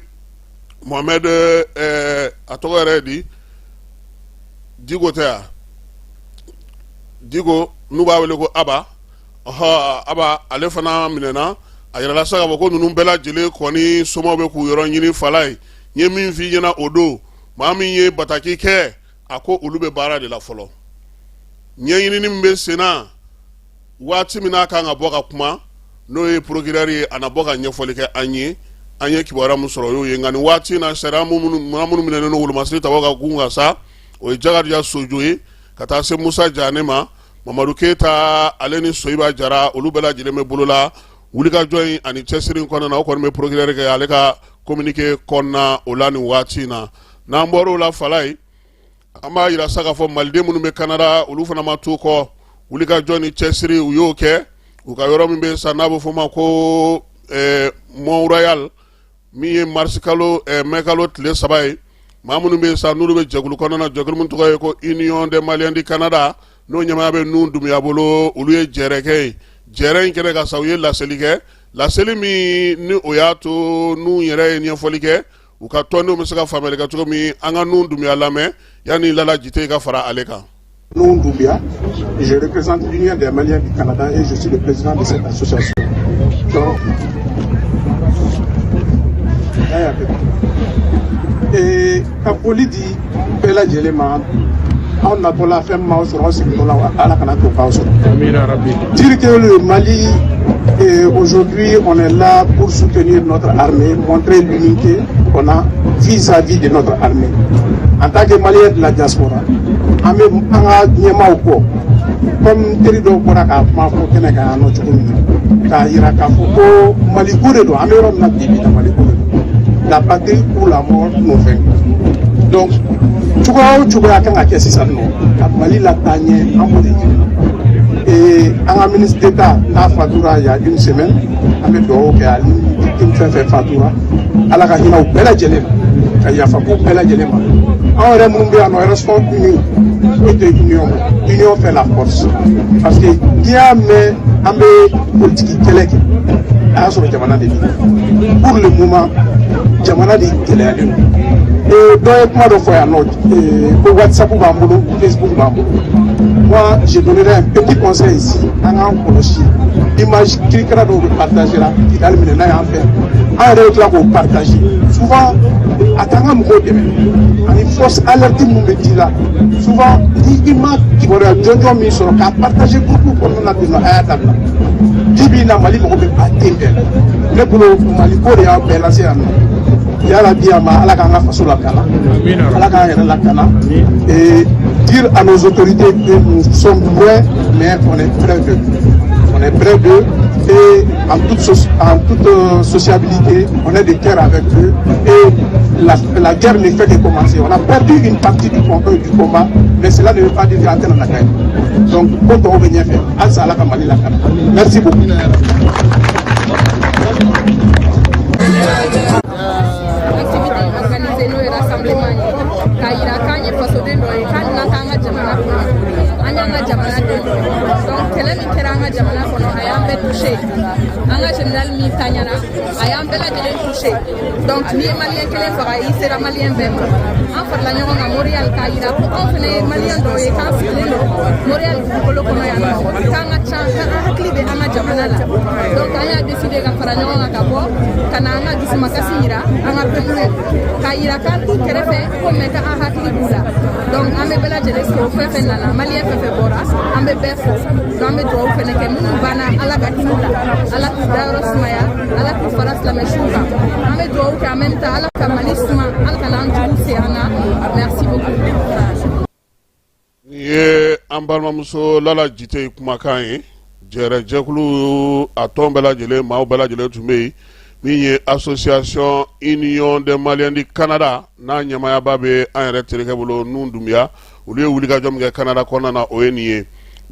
Mohamed a tɔgɔ yɛrɛ di Diko tɛ yan Diko n'u b'a wele ko Aba Aba ale fana minɛna a yirala sa k'a fɔ ko ninnu bɛɛ lajɛlen kɔni somaw bɛ k'u yɔrɔ ɲini fala ye n ye min f'i ɲɛna o don maa min ye bataki kɛ a ko olu bɛ baara de la fɔlɔ ɲɛɲinini min bɛ sen na waati min n'a kan ka bɔ ka kuma n'o ye procureur ye a na bɔ ka ɲɛfɔli kɛ an ye kibaruya min sɔrɔ o y'o ye nka nin waati in na sariya minnu minɛnen don wolomasiri tabaw ka gun kan sa o ye Jakariya Sojo ye ka taa se Musa Jane ma Mamadu Keyita ale ni Soyiba Jara olu bɛɛ lajɛlen bɛ bolo la wulikajɔ in ani cɛsiri in kɔnɔna na o kɔni bɛ procureur kɛ ale ka communiqué kɔnɔna o la nin waati in na n'an bɔra o la fala ye an b'a yira sa k'a fɔ maliden minnu bɛ Canada olu fana ma t'u kɔ wulikajɔ ni cɛsiri u y'o kɛ u ka yɔrɔ min bɛ sa n'a bɛ fɔ o ma ko Mont Royal min ye mɛ kalo tile 3 ye maa minnu bɛ sa n'olu bɛ jɛkulu kɔnɔna na jɛkulu min tɔgɔ ye ko Union des Maliens du Canada n'o ɲɛmaaya bɛ Nuhu Dumuya bolo olu ye jɛrɛ kɛ ye jɛrɛ in kɛnɛ ka sa u ye laseli kɛ laseli min ni o y'a to Nuhu yɛrɛ ye ɲɛfɔli kɛ u ka tɔndenw bɛ se ka faamuyali kɛ cogo min an ka Nuhu Dumuya lamɛn yanni Lala Jite ka fara ale kan. Nuhu Dumuya, je représente l'Union des Maliens du Canada et je suis le président de cette association. Donc, et ka foli di bɛɛ lajɛlen ma anw natɔla fɛn min b'aw sɔrɔ aw sigitɔla Ala kana to k'aw sɔrɔ. Dire que le Mali aujourd'hui on est là pour soutenir notre armée, montrer l'unité qu'on a vis-à-vis de notre armée. En tant que Malien de la diaspora, an bɛ an ka ɲɛmaaw kɔ comme teri dɔw bɔra k'a kuma fɔ kɛnɛ kan yan nɔ cogo min na k'a yira k'a fɔ ko Maliko de don an bɛ yɔrɔ min na bi bi na Maliko de don. La patrie ou la mort nous fait. Donc, cogoya o cogoya kan ka kɛ sisan nɔ ka Mali lataa ɲɛ an b'o de ɲini et an ka ministre d'État n'a fatura il y a une semaine an bɛ dugawu kɛ ale ni fɛn fɛn fatura Ala ka hinɛ u bɛɛ lajɛlen ma ka yafa k'u bɛɛ lajɛlen ma anw yɛrɛ minnu bɛ yan nɔ restons unis et de union fait la force parce que n'i y'a mɛn an bɛ politiki kɛlɛ kɛ a y'a sɔrɔ jamana de bi pour le moment jamana de gɛlɛyalen don dɔ ye kuma dɔ fɔ yan nɔ ko WhatsApp b'an bolo Facebook b'an bolo moi je donnerai un petit conseil ici an k'an kɔlɔsi image kirikara dɔw bɛ partager la Kidali minɛna y'an fɛ an yɛrɛ bɛ tila k'o partager souvent a t'an ka mɔgɔw dɛmɛ ani fausse alerte minnu bɛ di la souvent ni i ma kibaruya jɔnjɔn min sɔrɔ k'a partager groupe kɔnɔna na dɔrɔn a y'a dabila bi bi in na Mali mɔgɔ bɛ baden bɛɛ la ne bolo Mali ko de y'an bɛɛ lase yan nɔ yala bi a ma Ala k'an ka faso lakana Ala k'an yɛrɛ lakana et dire à nos autorités que nous sommes loin mais on est près d'eux et en toute sociabilité, on est de cœur avec eux et la guerre ne fait que commencer. On a perdu une partie du combat, mais cela ne veut pas dire qu'atteindre la guerre. Donc, pour venir faire, merci beaucoup. Donc kelen min kɛra an ka jamana kɔnɔ a y'an bɛɛ touché an ka général min taɲana a y'an bɛɛ lajɛlen touché donc n'i ye maliyɛn kelen faga i sera maliyɛn bɛɛ ma an farala ɲɔgɔn kan Montréal k'a yira ko anw fana ye maliyɛn dɔw ye k'an sigilen don Montréal dugukolo kɔnɔ yan nɔ k'an ka ca k'an hakili bɛ an ka jamana la donc an y'a décidé ka fara ɲɔgɔn kan ka bɔ ka na an ka dusumakasi yira an ka peuple k'a yira k'an t'u kɛrɛfɛ ko mɛ k'an hakili b'u la donc an bɛ bɛɛ lajɛlen fo fɛn fɛn nana maliyɛn fɛn fɛn bɔra an bɛ bɛɛ fo donc an bɛ dugawu fɛnɛ kɛ minnu banna ala ka hinɛ la ala k'u dayɔrɔ sumaya ala k'u fara silamɛsiw kan an bɛ dugawu kɛ en même temps ala ka mali suma ala kana an jugu se an na merci beaucoup. ye an balimamuso Lala Jite kumakan ye jɛrɛjɛkulu a tɔn bɛɛ lajɛlen maaw bɛɛ lajɛlen tun bɛ yen min ye association union des maliens du Canada n'a ɲɛmayaba bɛ an yɛrɛ terikɛ bolo Nun Dunbiya olu ye wulikajɔ min kɛ Canada kɔnɔna na o ye nin ye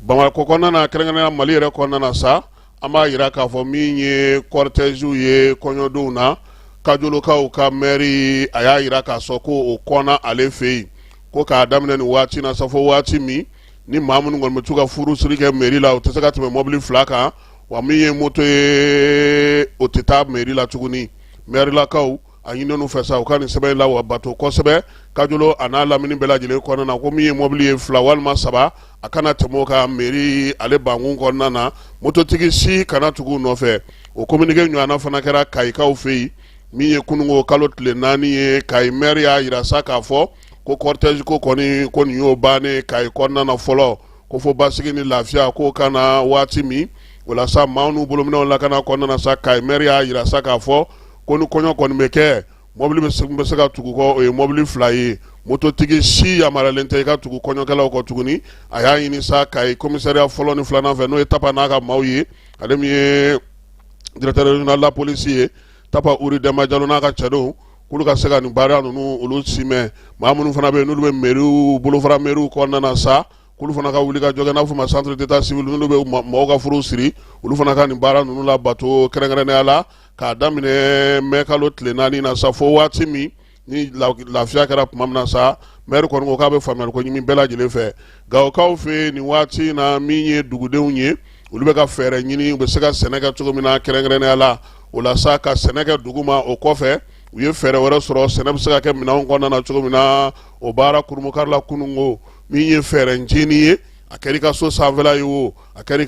Bamako kɔnɔna na kɛrɛnkɛrɛnnenya Mali yɛrɛ kɔnɔna na sa an b'a yira k'a fɔ min ye cortège ye kɔɲɔdonw na Kajolokaw ka maire a y'a yira k'a sɔn ko o kɔnna ale fɛ yen ko k'a daminɛ nin waati na sa fo waati min ni maa minnu kɔni bɛ to ka furusiri kɛ mairie la o tɛ se ka tɛmɛ mɔbili 2 kan wa min ye moto ye o tɛ taa mairie la tuguni maire lakaw a ɲinɛnu fɛ sa u ka nin sɛbɛn la wa bato kosɛbɛ Kajolo a n'a lamini bɛɛ lajɛlen kɔnɔna na ko min ye mɔbili ye 2 walima 3 a kana tɛmɛ o kan mairie ale bankun kɔnɔna na mototigi si kana tugu u nɔfɛ o communiqué ɲɔgɔnna fana kɛra Kayikaw fɛ yen min ye kunungo kalo tile 4 ye Kayi maire y'a yira sa k'a fɔ ko cortège ko kɔni ko nin y'o bannen Kayi kɔnɔna na fɔlɔ ko fo basigi ni lafiya k'o kana waati min walasa maaw n'u bolominɛw lakana kɔnɔna na sa Kayi maire y'a yira sa k'a fɔ ko ni kɔɲɔ kɔni bɛ kɛ mɔbili bɛ se ka tugu kɔ o ye mɔbili 2 ye mototigi si yamaralen tɛ i ka tugu kɔɲɔkɛlaw kɔ tuguni a y'a ɲini sa Kayi commissariat fɔlɔ ni 2nan fɛ n'o ye Tapa n'a ka maaw ye ale min ye directeur régional de la police ye Tapa Uri Demba Jalo n'a ka cɛdenw k'olu ka se ka nin baara ninnu olu simɛ maa minnu fana bɛ yen n'olu bɛ mairie bolofara mairie kɔnɔna na sa k'olu fana ka wuli ka jɔ kɛ n'a fɔ ma centre d'état civil n'olu bɛ mɔgɔw ka furu siri olu fana ka nin baara ninnu la bato kɛrɛnkɛrɛnnenya la k'a daminɛ mɛ kalo tile 4 na sa fo waati min ni lafiya kɛra tuma min na sa maire kɔni ko k'a bɛ faamuyali ko ɲini bɛɛ lajɛlen fɛ Gawokaw fɛ nin waati na min ye dugudenw ye olu bɛ ka fɛɛrɛ ɲini u bɛ se ka sɛnɛ kɛ cogo min na kɛrɛnkɛrɛnnenya la o la sa ka sɛnɛ kɛ dugu ma o kɔfɛ u ye fɛɛrɛ wɛrɛ sɔrɔ sɛnɛ bɛ se ka kɛ minɛnw kɔnɔna na cogo min na o baara kurumukari la kunungo min ye fɛɛrɛ ncini ye a kɛra i ka so sanfɛla ye o a kɛra i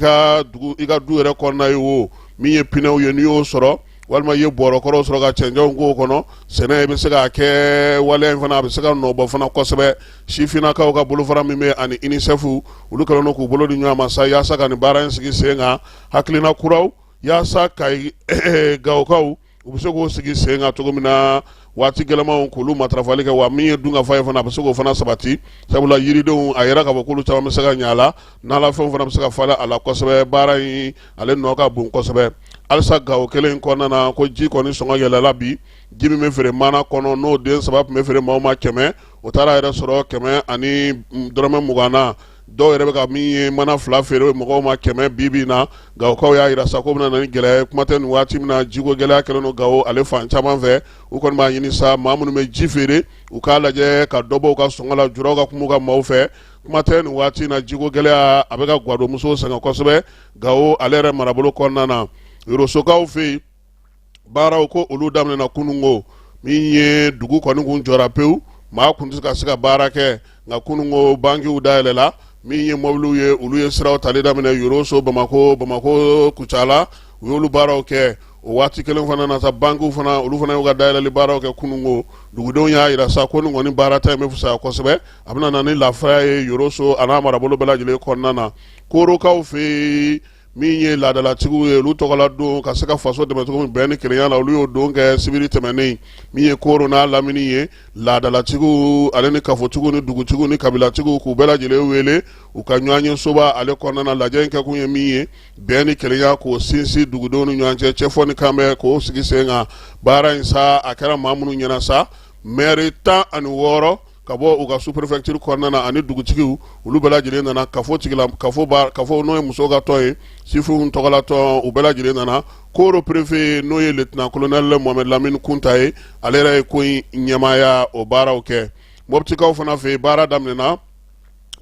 ka du yɛrɛ kɔnɔna ye o min ye pinɛw ye n'i y'o sɔrɔ walima i ye bɔrɔkɔrɔw sɔrɔ ka cɛnjɛnw k'o kɔnɔ sɛnɛ bɛ se ka kɛ waleya in fana a bɛ se ka nɔbɔ fana kosɛbɛ sifinnakaw ka bolofara min bɛ ani UNICEF olu kɛlen don k'u bolo di ɲɔgɔn ma sa yaasa ka nin baara in sigi sen kan hakilina kuraw yaasa Kayi Gawokaw u bɛ se k'o sigi sen kan cogo min na waati gɛlɛmanw k'olu matarafali kɛ wa min ye dunkafa ye fana a bɛ se k'o fana sabati sabula yiridenw a yɛrɛ k'a fɔ k'olu caman bɛ se ka ɲɛ a la n'ala fɛnw fana bɛ se ka falen a la kosɛbɛ baara in ale nɔ ka bon kosɛbɛ halisa Gawo kelen in kɔnɔna na ko ji kɔni sɔngɔ yɛlɛla bi ji min bɛ feere mana kɔnɔ n'o den 3 tun bɛ feere maaw ma 100 o taara yɛrɛ sɔrɔ 100 ani dɔrɔmɛ 20 na dɔw yɛrɛ bɛ ka min ye mana 2 feere mɔgɔw ma 100 bi na Gawokaw y'a yira sa ko bɛna na ni gɛlɛya kuma tɛ nin waati min na jiko gɛlɛya kɛlen don Gawo ale fan caman fɛ u kɔni b'a ɲini sa maa minnu bɛ ji feere u k'a lajɛ ka dɔ bɔ u ka sɔngɔ la juraw ka kuma u ka maaw fɛ kuma tɛ nin waati in na jiko gɛlɛya a bɛ ka gwadomusow sɛgɛn kosɛbɛ Gawo ale yɛrɛ marabolo kɔnɔna na Yorosokaw fɛ yen baaraw ko olu daminɛna kunungo min ye dugu kɔni kun jɔra pewu maa kun tɛ se ka baara kɛ nka kunungo bankiw dayɛlɛla min ye mɔbiliw ye olu ye siraw tali daminɛ Yoroso Bamako Kucala u y'olu baaraw kɛ o waati kelen fana na sa bankiw fana olu fana y'u ka dayɛlɛli baaraw kɛ kunungo dugudenw y'a yira sa ko nin kɔni baara ta in bɛ fisaya kosɛbɛ a bɛna na ni lafiya ye Yoroso a n'a marabolo bɛɛ lajɛlen kɔnɔna na Korokaw fɛ min ye laadalatigiw ye olu tɔgɔla don ka se ka faso dɛmɛ cogo min bɛn ni kelenya la olu y'o don kɛ sibiri tɛmɛnen min ye koro n'a lamini ye laadalatigiw ale ni kafotigiw ni dugutigiw ni kabilatigiw k'u bɛɛ lajɛlen wele u ka ɲɔgɔn ye soba ale kɔnɔna lajɛ in kɛ kun ye min ye bɛn ni kelenya k'o sinsin dugudenw ni ɲɔgɔn cɛ cɛfɔ ni kan bɛ k'o sigi sen kan baara in sa a kɛra maa minnu ɲɛna sa maire 16 ka bɔ u ka sous-préfecture kɔnɔna na ani dugutigiw olu bɛɛ lajɛlen nana kafo n'o ye musow ka tɔn ye sifinw tɔgɔlatɔn u bɛɛ lajɛlen nana koro préfet n'o ye lieutenant colonel Mohamed Lamine Kunta ye ale yɛrɛ ye ko in ɲɛmaaya o baaraw kɛ mɔbitikaw fana fɛ baara daminɛna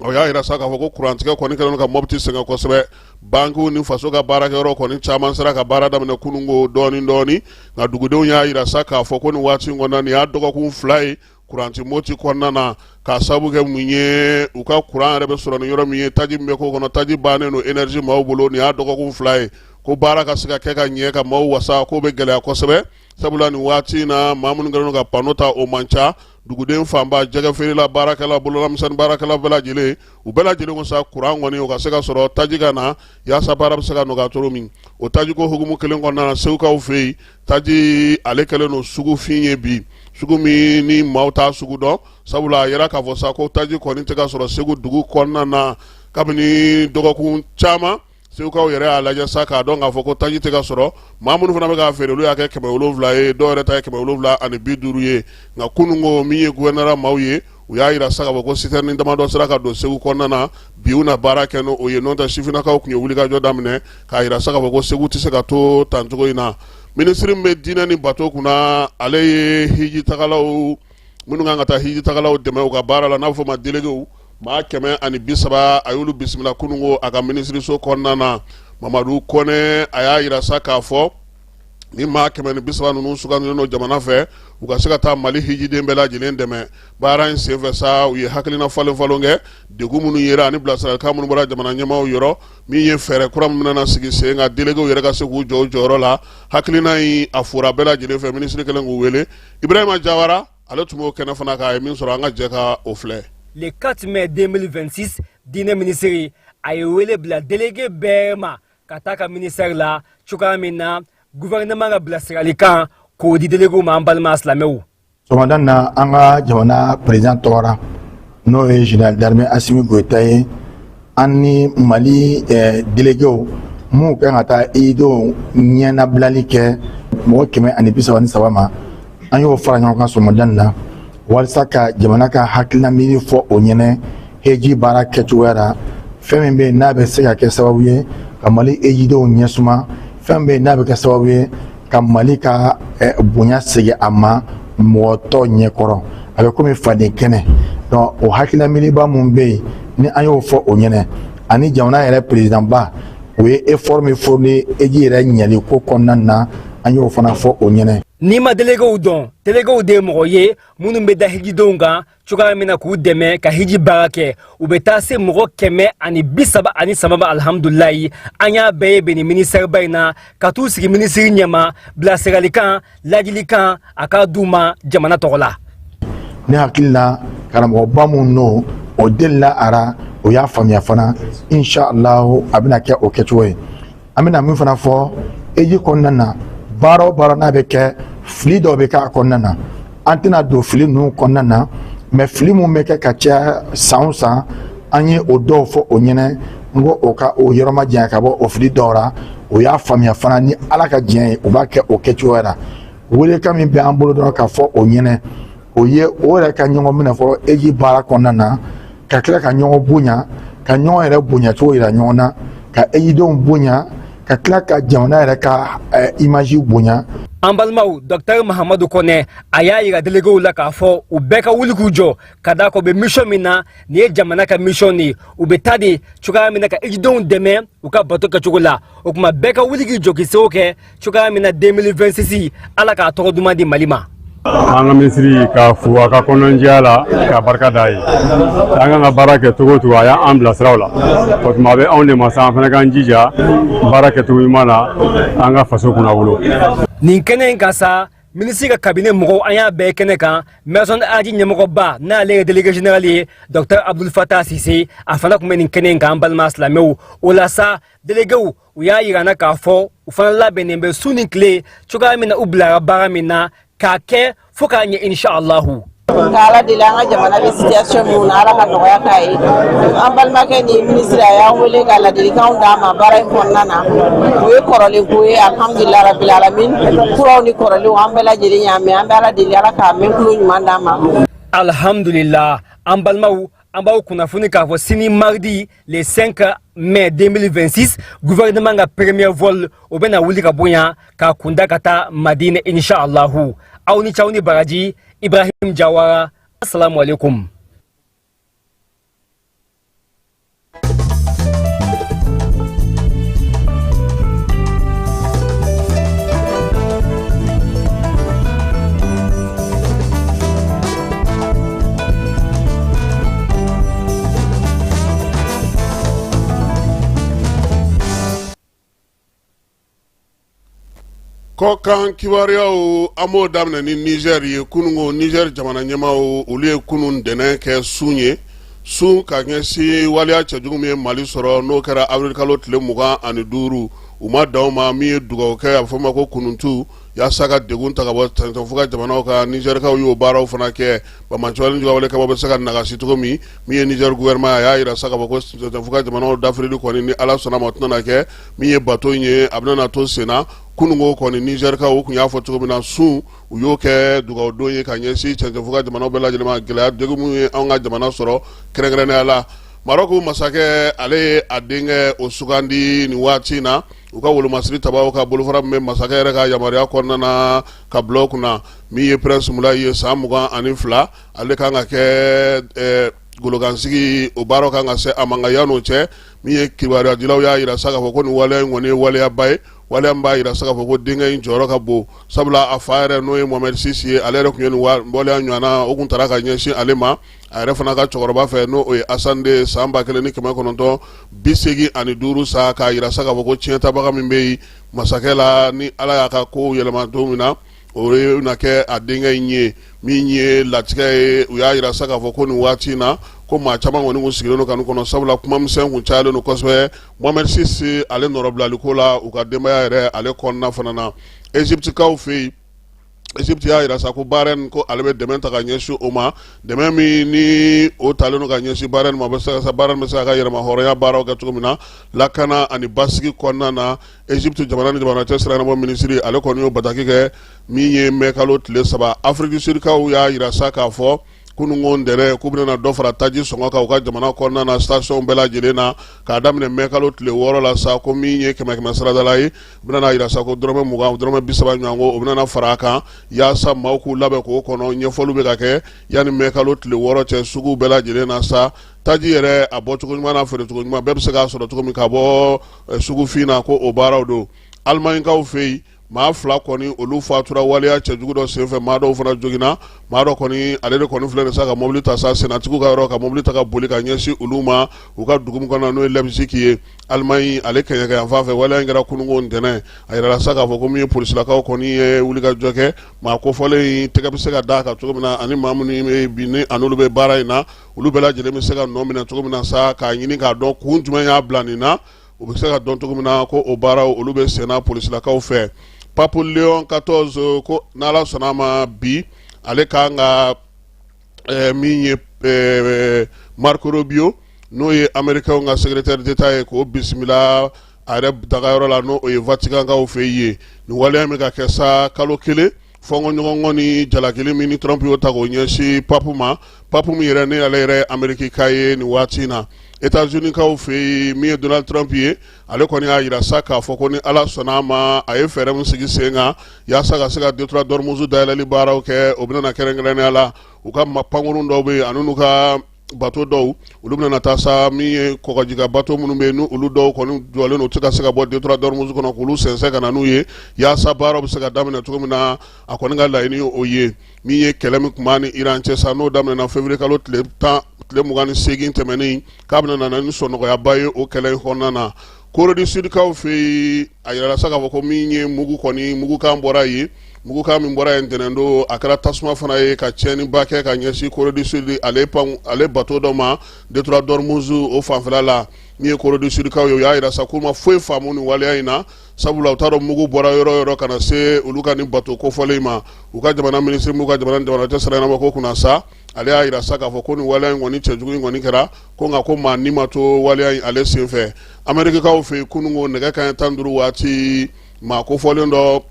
o y'a yira sa k'a fɔ ko kurantigɛ kɔni kɛlen ka mɔbiti sɛgɛn kosɛbɛ bankiw ni faso ka baarakɛyɔrɔ kɔni caman sera ka baara daminɛ kunungo dɔɔni nka dugudenw y'a yira sa k'a fɔ ko nin waati in kɔnɔna nin y'a dɔgɔkun 2 ye kuranti moti kɔnɔna na k'a sabu kɛ mun ye u ka kuran yɛrɛ bɛ sɔrɔ ni yɔrɔ min ye taji min bɛ k'o kɔnɔ taji bannen don énergie maaw bolo nin y'a dɔgɔkun 2 ye ko baara ka se ka kɛ ka ɲɛ ka maaw wasa k'o bɛ gɛlɛya kosɛbɛ sabula nin waati in na maa minnu kɛlen don ka pano ta o man ca duguden fanba jɛgɛ feerela baarakɛla bololamisɛnnin baarakɛla bɛɛ lajɛlen u bɛɛ lajɛlen ko sa kuran kɔni o ka se ka sɔrɔ taji ka na yaasa baara bɛ se ka nɔgɔya cogo min o taji ko hukumu kelen kɔnɔna na segukaw fɛ yen taji ale kɛlen don sugufin ye bi sugu min ni maaw t'a sugu dɔn sabula a yɛrɛ k'a fɔ sa ko taji kɔni tɛ ka sɔrɔ segu dugu kɔnɔna na kabini dɔgɔkun caman segukaw yɛrɛ y'a lajɛ sa k'a dɔn k'a fɔ ko taji tɛ ka sɔrɔ maa minnu fana bɛ k'a feere olu y'a kɛ 700 ye dɔw yɛrɛ ta ye 750 ye nka kunungo min ye gouverneur maaw ye u y'a yira sa k'a fɔ ko citerne damadɔ sera ka don segu kɔnɔna na bi u na baara kɛ n'o ye n'o tɛ sifinnakaw tun ye wulikajɔ daminɛ k'a yira sa k'a fɔ ko segu tɛ se ka to tan cogo in na minisiri min bɛ diinɛ ni bato kunna ale ye hiji tagalaw minnu kan ka taa hiji tagalaw dɛmɛ u ka baara la n'a bɛ fɔ o ma délégués maa 130 a y'olu bisimila kunungo a ka minisiriso kɔnɔna na Mamadu Kone a y'a yira sa k'a fɔ ni maa 130 ninnu sugandilen don jamana fɛ u ka se ka taa Mali hijiden bɛɛ lajɛlen dɛmɛ baara in senfɛ sa u ye hakilina falen kɛ degun minnu yera ani bilasiralikan minnu bɔra jamana ɲɛmaaw yɔrɔ min ye fɛɛrɛ kura min bɛna sigi sen kan délégués yɛrɛ ka se k'u jɔ u jɔyɔrɔ la hakilina in a fɔra bɛɛ lajɛlen fɛ minisiri kelen k'u wele Ibrahima Jawara ale tun b'o kɛnɛ fana k'a ye min sɔrɔ an ka jɛ ka o filɛ. Le 4 mai 2026 diinɛ minisiri a ye wele bila délégué bɛɛ ma ka taa ka ministère la cogoya min na gouvernement ka bilasiralikan k'o di délégués ma an balima silamɛw. Sɔgɔmada na an ka jamana président tɔgɔra n'o ye général d'armée Assimi Goïta ye an ni Mali délégués mun kan ka taa ido ɲɛnabilali kɛ mɔgɔ 133 ma an y'o fara ɲɔgɔn kan sɔgɔmada na walasa ka jamana ka hakilina miiri fɔ o ɲɛnɛ heji baara kɛcogoya la fɛn min bɛ yen n'a bɛ se ka kɛ sababu ye ka Mali hejidenw ɲɛsuma fɛn bɛ yen n'a bɛ kɛ sababu ye ka Mali ka bonya segin a ma mɔgɔ tɔw ɲɛkɔrɔ a bɛ komi faden kɛnɛ donc o hakilina miiriba mun bɛ yen ni an y'o fɔ o ɲɛnɛ ani jamana yɛrɛ président ba o ye effort min fourni heji yɛrɛ ɲɛli ko kɔnɔna na an y'o fana fɔ o ɲɛnɛ. Ni ma délégués dɔn délégués de mɔgɔ ye minnu bɛ da hijidenw kan cogoya min na k'u dɛmɛ ka hiji baara kɛ u bɛ taa se mɔgɔ 133 alhamdulilayi an y'a bɛɛ ye bɛn ni ministère ba in na ka t'u sigi minisiri ɲɛma bilasiralikan ladilikan a k'a d'u ma jamana tɔgɔ la. Ne hakili la karamɔgɔba mun n'o o delila ara o y'a faamuya fana inshallah a bɛna kɛ o kɛcogo ye an bɛna min fana fɔ heji kɔnɔna na baara o baara n'a bɛ kɛ fili dɔw bɛ kɛ a kɔnɔna na an tɛna don fili ninnu kɔnɔna na mais fili mun bɛ kɛ ka caya san o san an ye o dɔw fɔ o ɲɛnɛ n ko o ka o yɔrɔ ma janya ka bɔ o fili dɔw la o y'a faamuya fana ni ala ka diɲɛ ye o b'a kɛ o kɛcogoya la welekan min bɛ an bolo dɔrɔn ka fɔ o ɲɛnɛ o ye o yɛrɛ ka ɲɔgɔn minɛ fɔlɔ heji baara kɔnɔna na ka tila ka ɲɔgɔn bonya ka ɲɔgɔn yɛrɛ bonya cogo yira ɲɔgɔn na ka hejidenw bonya ka tila ka jamana yɛrɛ ka image bonya. An balimaw Dr Mahamadu Kone a y'a yira délégués la k'a fɔ u bɛɛ ka wuli k'u jɔ ka d'a kan u bɛ mission min na nin ye jamana ka mission de ye u bɛ taa de cogoya min na ka hejidenw dɛmɛ u ka bato kɛcogo la o tuma bɛɛ ka wuli k'i jɔ k'i seko kɛ cogoya min na 2026 ala k'a tɔgɔ duman di Mali ma. An ka minisiri ka fo a ka kɔnɔnajɛya la ka barika d'a ye an kan ka baara kɛ cogo o cogo a y'an bilasiraw la o tuma a bɛ anw de ma sa an fana k'an jija baara kɛcogo ɲuman na an ka faso kunna wolo. Nin kɛnɛ in kan sa ministre ka cabinet mɔgɔw an y'a bɛɛ kɛnɛ kan maison aji ɲɛmɔgɔba n'ale ye délégué général ye docteur Abdul Fattah Sise a fana tun bɛ nin kɛnɛ in kan an balima silamɛw o la sa déléguéw u y'a yira an na k'a fɔ u fana labɛnnen bɛ su ni tile cogoya min na u bilara baara min na k'a kɛ fo k'a ɲɛ inshallahu. Kala deli an ka jamana bɛ situation min na ala ka nɔgɔya k'a ye an balimakɛ ni ministre a y'an wele ka ladilikanw d'a ma baara in kɔnɔna na o ye kɔrɔlen ko ye alhamdulilahi rabil alamin kuraw ni kɔrɔlenw an bɛɛ lajɛlen y'a mɛn an bɛ ala deli ala k'a mɛn kulo ɲuman d'a ma. Alhamdulillah an balimaw an b'aw kunnafoni k'a fɔ sini mardi le 5 mai 2026 gouvernement ka premier vol o bɛna wuli ka bɔ yan k'a kunda ka taa Madina inshallahu aw ni caw ni baraji Ibrahim Jawara, assalamu alaikum. Ko kan kibaruyaw amo damna ni Niger ye kunungo Niger jamana ɲɛmaaw olu ye kunun dɛnɛ kɛ sun ye sun ka ɲɛsi waliya cɛjugu min ye Mali sɔrɔ n'o kɛra avril kalo tile 25 u ma daw ma min ye dugawu kɛ a fɔ ma ko kununtu yaasa ka degun ta ka bɔ tanzanfuga jamanaw ka Nigerkaw y'o baaraw fana kɛ bamacɔlen jugawale kaba bɛ se ka nagasi cogo min ye Niger gouvernement a y'a yira sa ka fɔ ko tanzanfuga jamanaw dafirili kɔni ni ala sɔnna ma o tɛna kɛ min ye bato in ye a bɛna to senna kunungo kɔni Nigerkaw u kun y'a fɔ cogo min na sun u y'o kɛ dugawudon ye ka ɲɛsin tanzanfuga jamanaw bɛɛ lajɛlen ma gɛlɛya degun min ye anw ka jamana sɔrɔ kɛrɛnkɛrɛnnenya la Maroko masakɛ ale ye a denkɛ o sugandi ni waati in na u ka wolomasiri tabaw ka bolofara min bɛ masakɛ yɛrɛ ka yamaruya kɔnɔna na ka bila o kunna min ye Prince Moulay ye san 22 ale kan ka kɛ golokansigi o baaraw kan ka se a man ka yan'o cɛ min ye kibaruyadilaw y'a yira sa k'a fɔ ko nin waleya in kɔni ye waleyaba ye waleya min b'a yira sa k'a fɔ ko denkɛ in jɔyɔrɔ ka bon sabula a fa yɛrɛ n'o ye Mohamed Sisi ye ale yɛrɛ tun ye nin waleya ɲɔgɔnna o kun taara ka ɲɛsin ale ma a yɛrɛ fana ka cɛkɔrɔba fɛ n'o ye Assane de san 1985 sa k'a yira sa k'a fɔ ko tiɲɛtabaga min bɛ yen masakɛ la ni ala y'a ka kow yɛlɛma don min na o ye na kɛ a denkɛ in ye min ye latigɛ ye u y'a yira sa k'a fɔ ko nin waati in na ko maa caman kɔni kun sigilen don kanu kɔnɔ sabula kuma misɛn kun cayalen don kosɛbɛ Mohamed Sisi ale nɔrɔbilaliko la u ka denbaya yɛrɛ ale kɔnɔna fana na Egyptekaw fɛ yen Egypte y'a yira sa ko baara in ko ale bɛ dɛmɛ ta ka ɲɛsin o ma dɛmɛ min ni o talen don ka ɲɛsin baara in ma bɛ se ka baara in bɛ se ka yɛlɛma hɔrɔnya baaraw kɛ cogo min na lakana ani basigi kɔnɔna na Egypte jamana ni jamana cɛ siranabɔ minisiri ale kɔni y'o bataki kɛ min ye mɛ kalo tile 3 Afrique sudikaw y'a yira sa k'a fɔ kunungo ndɛrɛ k'u bɛna dɔ fara taji sɔngɔ kan u ka jamana kɔnɔna na station bɛɛ lajɛlen na k'a daminɛ mɛ kalo tile 6 la sa ko min ye 100 saradala ye u bɛna yira sa ko dɔrɔmɛ 20 dɔrɔmɛ 30 ɲɔgɔnko o bɛna fara a kan yaasa maaw k'u labɛn k'o kɔnɔ ɲɛfɔliw bɛ ka kɛ yanni mɛ kalo tile 6 cɛ sugu bɛɛ lajɛlen na sa taji yɛrɛ a bɔ cogo ɲuman n'a feere cogo ɲuman bɛɛ bɛ se k'a sɔrɔ cogo min ka bɔ sugufin na ko o baaraw don Alimaɲikaw fɛ yen maa 2 kɔni olu fatura waleya cɛjugu dɔ senfɛ maa dɔw fana joginna maa dɔ kɔni ale de kɔni filɛ nin sa ka mobili ta sa senatigiw ka yɔrɔ ka mobili ta ka boli ka ɲɛsin olu ma u ka dugu min kɔnɔ n'o ye Leipzig ye Alimaɲi ale kɛɲɛkɛ yan fan fɛ waleya in kɛra kunungo ntɛnɛn a yirala sa k'a fɔ ko min ye polisilakaw kɔni ye wulikajɔ kɛ maa kofɔlen in tɛgɛ bɛ se ka d'a kan cogo min na ani maa minnu bɛ bi ni an'olu bɛ baara in na olu bɛɛ lajɛlen bɛ se ka nɔ minɛ cogo min na sa k'a ɲini k'a dɔn kun jumɛn y'a bila nin na u bɛ se ka dɔn cogo min na ko o baaraw olu bɛ senna polisilakaw fɛ Pape Léon 14 ko n'ala sɔnna ma bi ale kan ka min ye Marco Rubio n'o ye Américain ka secrétaire d'État ye k'o bisimila a yɛrɛ dagayɔrɔ la n'o ye Vaticankaw fɛ yen nin waleya min ka kɛ sa kalo 1 fɔnkɔɲɔgɔnkɔ ni jalakili min ni Trump y'o ta k'o ɲɛsin Pape ma Pape min yɛrɛ ni ale yɛrɛ Amérique ka ye nin waati in na États-Unis kaw fɛ yen min ye Donald Trump ye ale kɔni y'a yira sa k'a fɔ ko ni ala sɔnna ma a ye fɛɛrɛ min sigi sen kan yaasa ka se ka Detroit Dormuzu dayɛlɛli baaraw kɛ o bɛna kɛrɛnkɛrɛnnenya la u ka pankurun dɔw bɛ yen ani n'u ka bato dɔw olu bɛna taa sa min ye kɔgɔjika bato minnu bɛ yen n'olu dɔw kɔni jɔlen don u tɛ ka se ka bɔ Detroit Dormuzu kɔnɔ k'olu sɛnsɛn ka na n'u ye yaasa baaraw bɛ se ka daminɛ cogo min na a kɔni ka laɲini ye o ye min ye kɛlɛ min tun b'a ni Iran cɛ sa n'o daminɛna février kalo tile 28 tɛmɛnen k'a bɛna na ni sɔnɔgɔyaba ye o kɛlɛ in kɔnɔna na Koro du Sud kaw fe ayala saka ko minye mugu koni mugu kan bora yi mugu kan min bora entenendo akara tasma fana ye ka cheni bake ka nyesi Koro du Sud ale bateau do ma de trois dormuzu o fanfela la ni Koro du Sud kaw yo ya ira sakuma foi famuni wale aina sabula utaro mugu bora yoro kana se uluka ni bateau ko folema uka jamana ministre muga jamana tesara na ko kuna sa ale ya ira saka fo koni wale ngoni chejugu ngoni kera ko nga ko manima to wale ale senfe Amerika kaw fe kunungo nega kan tanduru wati ma ko folendo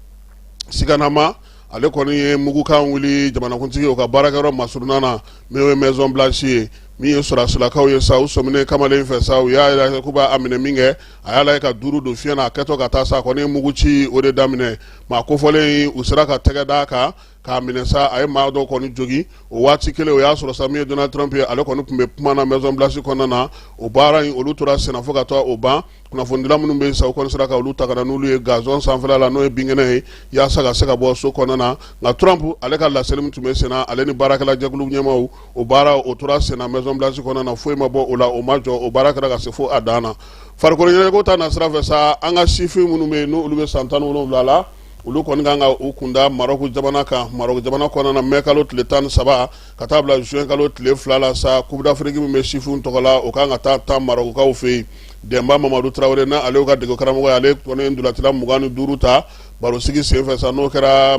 siganama ale koni ye mugu kan wili jamana kuntigi o ka barakaro masurnana mewe Maison Blanche mi ye sura sula kaw ye sa usomne kamale fe sa ya ila kuba amine minge ayala ka duru do fiana keto ka tasa koni mugu ci o de damine ma ko folen usira ka tega daka ka minesa ay ma do koni jogi o wati kele o ya sura sami Donald Trump ale koni kumbe pumana Maison Blanche konana o bara yin olutura sena foka to o ba kuna fondila munum be sa o koni sira ka oluta kana nulu ye gazon sanfela la no e bingene ya saka saka bo so konana na Trump ale ka la selim tume sena ale ni baraka la jaglu nyema o bara o tura sena Maison Blanche konana foi mabo o la o majo o baraka la se fo adana farko nyele ko ta na sira fesa anga sifi munume no ulube santano no blala ulu koni ganga ukunda Maroc jamana ka Maroc jamana kona na mekalo tletan saba katabla juin kalo tle flala sa Coupe d'Afrique me chifu tokola o kanga ta Maroc ka ofe Demba Mamadou Traoré na ale ka dego karamo ale kone ndula tila muganu duruta baro sigi sefe sa no kera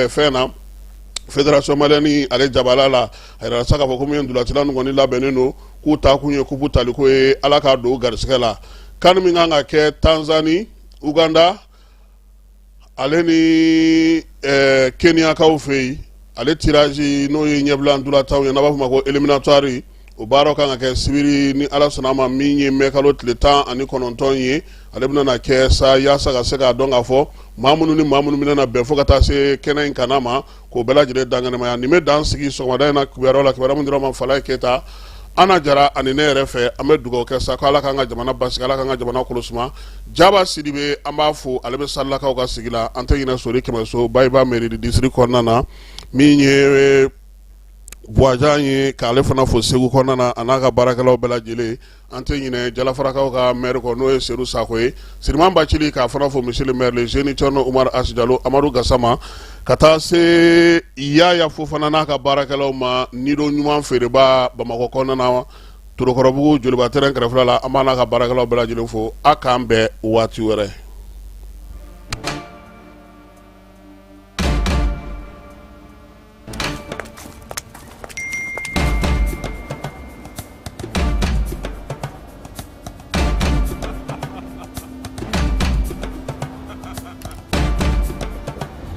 fena Fédération Malienne ale jabalala ayra saka fo komi ndula tila ngoni la beneno ku ta kunye kupu taliko e alaka do garsikala kan mi nganga ke Tanzanie Uganda ale ni Kenya kaw fe ale tirage no ye nyebla ndula taw ya nabafu mako eliminatoire o baro kan ke sibiri ni ala sonama minye mekalo tletan ani kononton ye ale bina na ke sa ya saka seka donga fo mamunu mina na befo kata se kenen kanama ko bela jide dangane ma ni me dan sigi so wada na kubero la kubero mun diro fala keta ana jara ani ne refe amedugo ke sa kala kanga jamana basikala kanga jamana kulusuma jaba sidibe ambafu alebe sallaka o ka sigila ante yina sori kema so baiba meri di district konana minye boajanye ka ale fana fo segu konana anaka barakalaw bela jele ante yina jala farakaw ka maire ko no e seru sakoy sirman bachili ka fana fo monsieur le maire le jeune Thierno Oumar Asdialo Amadou Gassama kata se ya fo fana naka barakalaw ma nido nyuma fere ba Bamako konana turokorobugu joliba terrain krefla amana ka barakalaw bela jele fo akambe wati were.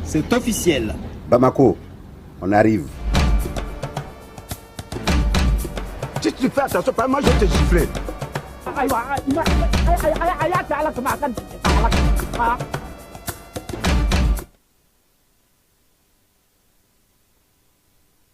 C'est officiel. Bamako, on arrive. Si tu fais attention, moi je vais te gifler.